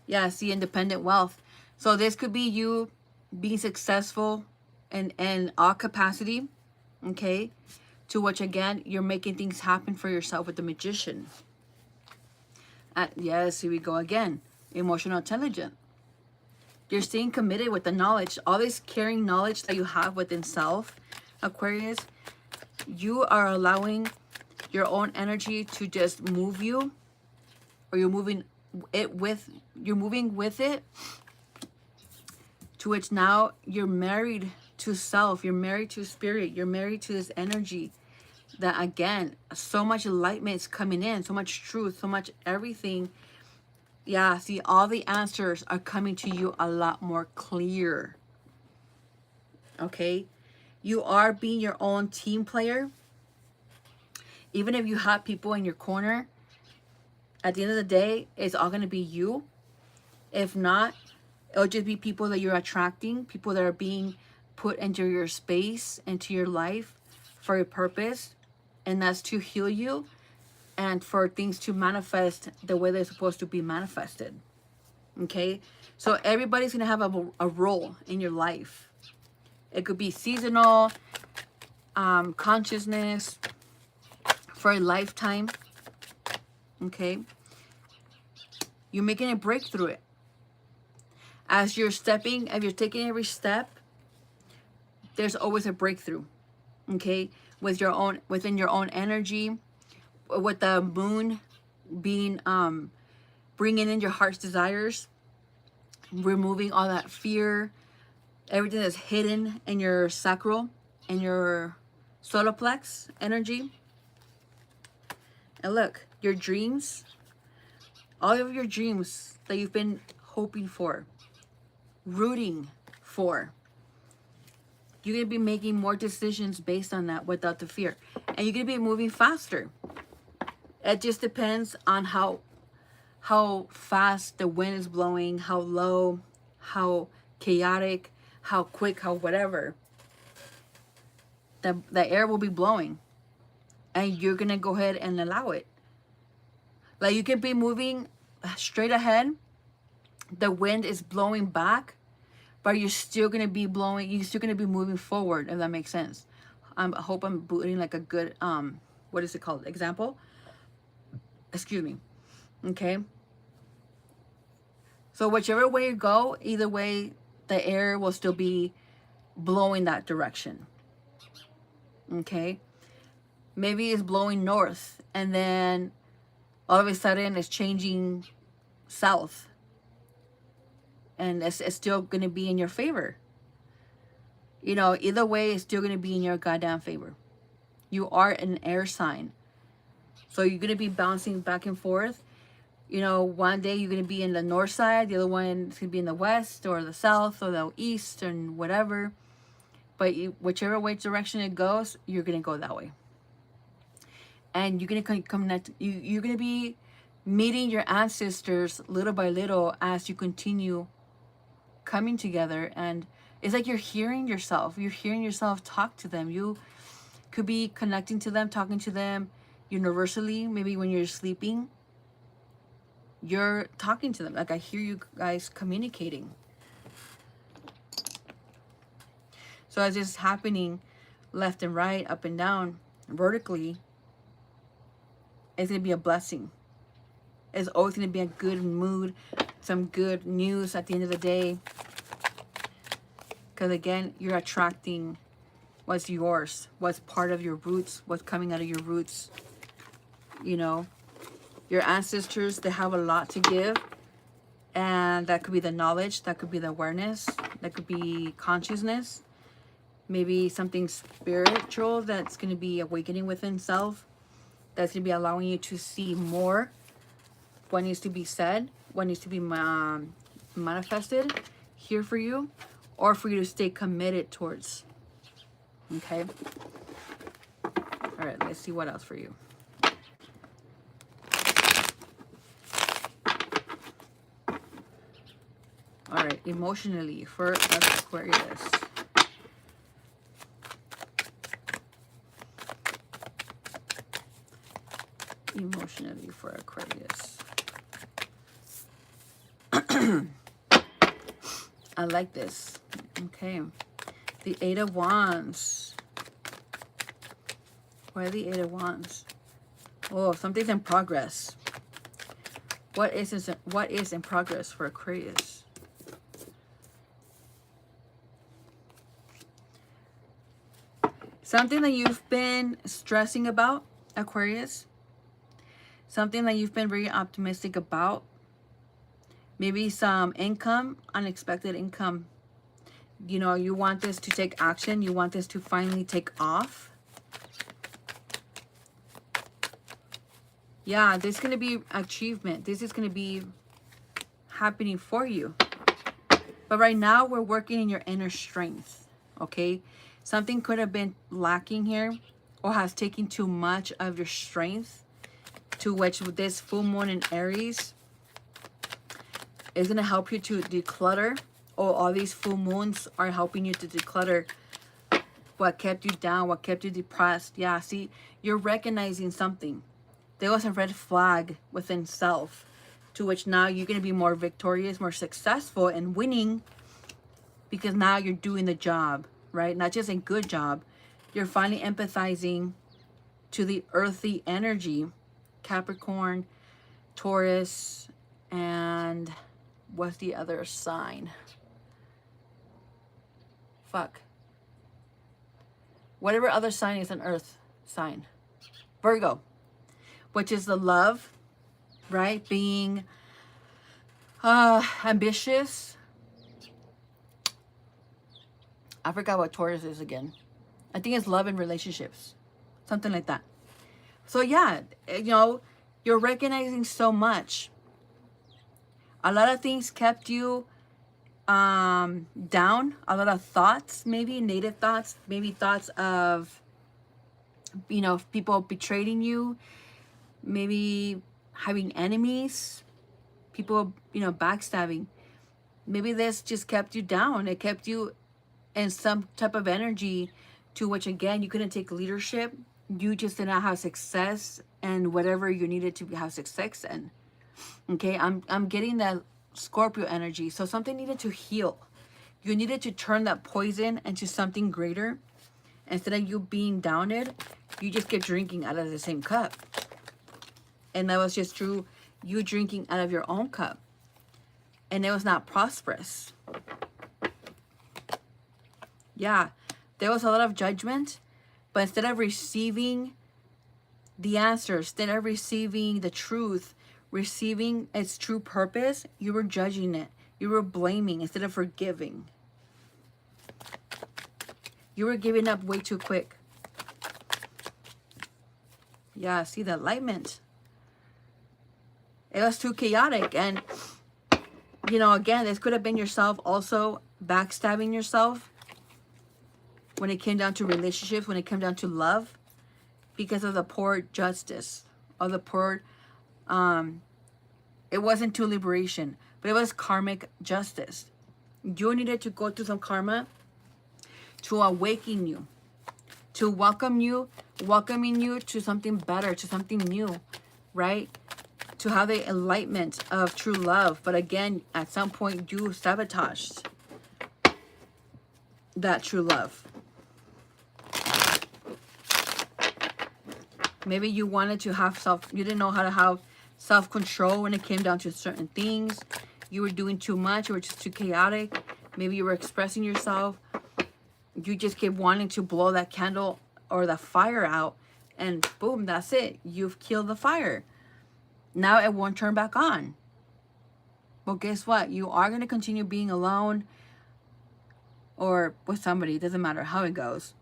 Yeah, see, independent wealth. So this could be you being successful in all capacity. Okay? To which, again, you're making things happen for yourself with the Magician. Yes, here we go again. Emotional intelligence. You're staying committed with the knowledge. All this carrying knowledge that you have within self, Aquarius, you are allowing your own energy to just move you, or you're moving with it, to which now you're married to self, you're married to spirit, you're married to this energy that, again, so much enlightenment is coming in, so much truth, so much everything. Yeah, see, all the answers are coming to you a lot more clear. Okay? You are being your own team player. Even if you have people in your corner, at the end of the day, it's all going to be you. If not, it'll just be people that you're attracting, people that are being put into your space, into your life for a purpose, and that's to heal you and for things to manifest the way they're supposed to be manifested. Okay? So everybody's going to have a role in your life. It could be seasonal, consciousness, for a lifetime. Okay? You're making a breakthrough it. As you're taking every step, there's always a breakthrough. Okay? Within your own energy, with the moon being, bringing in your heart's desires, removing all that fear, everything that's hidden in your sacral, in your solar plex energy. And look, your dreams, all of your dreams that you've been hoping for, rooting for, you're going to be making more decisions based on that without the fear. And you're going to be moving faster. It just depends on how fast the wind is blowing, how low, how chaotic, how quick, how whatever. The air will be blowing. And you're going to go ahead and allow it. Like, you can be moving straight ahead. The wind is blowing back, but you're still going to be moving forward, if that makes sense. I hope I'm putting like a good, what is it called? Example? Excuse me. Okay? So whichever way you go, either way, the air will still be blowing that direction. Okay? Maybe it's blowing north, and then all of a sudden it's changing south. And it's still going to be in your favor. You know, either way, it's still going to be in your goddamn favor. You are an air sign. So you're going to be bouncing back and forth. You know, one day you're going to be in the north side. The other one is going to be in the west or the south or the east and whatever. But whichever way direction it goes, you're going to go that way. And you're going to connect. You're going to be meeting your ancestors little by little as you continue coming together. And it's like you're hearing yourself talk to them. You could be connecting to them, talking to them, universally, maybe when you're sleeping, you're talking to them. Like I hear you guys communicating. So as it's happening left and right, up and down, vertically, it's going to be a blessing. It's always going to be a good mood, some good news at the end of the day. Because again, you're attracting what's yours, what's part of your roots, what's coming out of your roots. You know, your ancestors, they have a lot to give. And that could be the knowledge, that could be the awareness, that could be consciousness. Maybe something spiritual that's going to be awakening within self. That's going to be allowing you to see more what needs to be said, what needs to be manifested here for you, or for you to stay committed towards. Okay? All right, let's see what else for you. All right, emotionally for Aquarius. Emotionally for Aquarius. I like this. Okay. The Eight of Wands. Why the Eight of Wands? Oh, something's in progress. What is in progress for Aquarius? Something that you've been stressing about, Aquarius. Something that you've been very optimistic about. Maybe some income, unexpected income. You know, you want this to take action. You want this to finally take off. Yeah, this is going to be achievement. This is going to be happening for you. But right now, we're working in your inner strength. Okay? Something could have been lacking here or has taken too much of your strength, to which with this full moon in Aries is going to help you to declutter. Or all these full moons are helping you to declutter what kept you down, what kept you depressed. Yeah, see, you're recognizing something. There was a red flag within self, to which now you're going to be more victorious, more successful, and winning, because now you're doing the job, right? Not just a good job. You're finally empathizing to the earthy energy, Capricorn, Taurus, and what's the other sign? Fuck. Whatever other sign is an earth sign. Virgo, which is the love, right? Being ambitious. I forgot what Taurus is again. I think it's love and relationships. Something like that. So yeah, you know, you're recognizing so much. A lot of things kept you down. A lot of thoughts, maybe negative thoughts, maybe thoughts of, you know, people betraying you, maybe having enemies, people, you know, backstabbing. Maybe this just kept you down. It kept you in some type of energy, to which again you couldn't take leadership. You just did not have success and whatever you needed to have success in. Okay, I'm getting that Scorpio energy. So something needed to heal. You needed to turn that poison into something greater. Instead of you being downed, you just kept drinking out of the same cup. And that was just true, you drinking out of your own cup. And it was not prosperous. Yeah, there was a lot of judgment. But instead of receiving the answers, instead of receiving the truth, receiving its true purpose, you were judging it. You were blaming instead of forgiving. You were giving up way too quick. Yeah, see the enlightenment. It was too chaotic. And, you know, again, this could have been yourself also backstabbing yourself when it came down to relationships, when it came down to love, because of the poor justice, or the poor, it wasn't to liberation, but it was karmic justice. You needed to go through some karma to awaken you, to welcoming you to something better, to something new, right? To have the enlightenment of true love. But again, at some point you sabotaged that true love. Maybe you wanted to have you didn't know how to have self-control when it came down to certain things. You were doing too much, you were just too chaotic. Maybe you were expressing yourself. You just kept wanting to blow that candle or the fire out, and boom, that's it. You've killed the fire. Now it won't turn back on. Well, guess what? You are going to continue being alone or with somebody. It doesn't matter how it goes.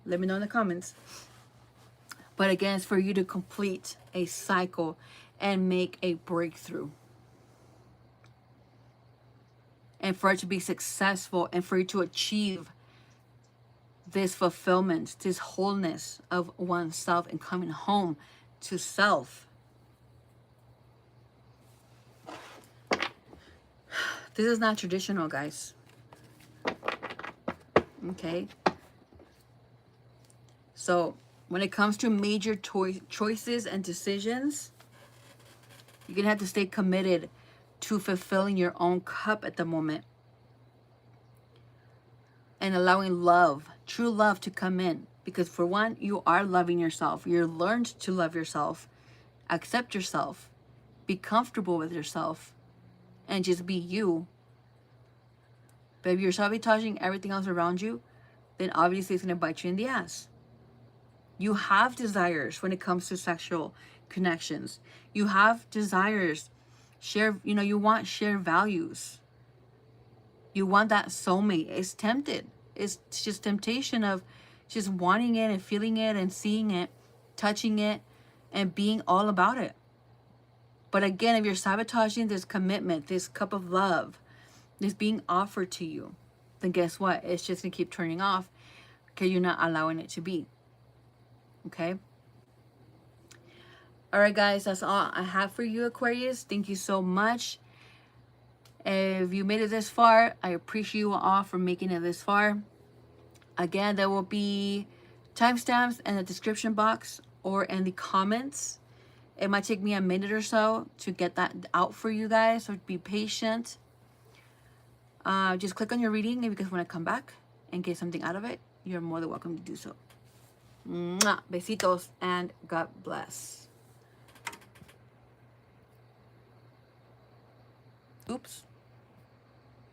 Let me know in the comments. But again, it's for you to complete a cycle and make a breakthrough. And for it to be successful and for you to achieve this fulfillment, this wholeness of oneself and coming home to self. This is not traditional, guys. Okay? So, when it comes to major choices and decisions, you're going to have to stay committed to fulfilling your own cup at the moment. And allowing love, true love, to come in. Because for one, you are loving yourself. You're learned to love yourself. Accept yourself. Be comfortable with yourself. And just be you. But if you're sabotaging everything else around you, then obviously it's going to bite you in the ass. You have desires when it comes to sexual connections. You have desires. You want shared values. You want that soulmate. It's tempted. It's just temptation of just wanting it and feeling it and seeing it, touching it, and being all about it. But again, if you're sabotaging this commitment, this cup of love, this being offered to you, then guess what? It's just going to keep turning off because you're not allowing it to be. Okay? All right, guys, that's all I have for you, Aquarius. Thank you so much. If you made it this far, I appreciate you all for making it this far. Again, there will be timestamps in the description box or in the comments. It might take me a minute or so to get that out for you guys, so be patient. Just click on your reading if you guys want to come back and get something out of it. You're more than welcome to do so. Mwah. Besitos and God bless. Oops.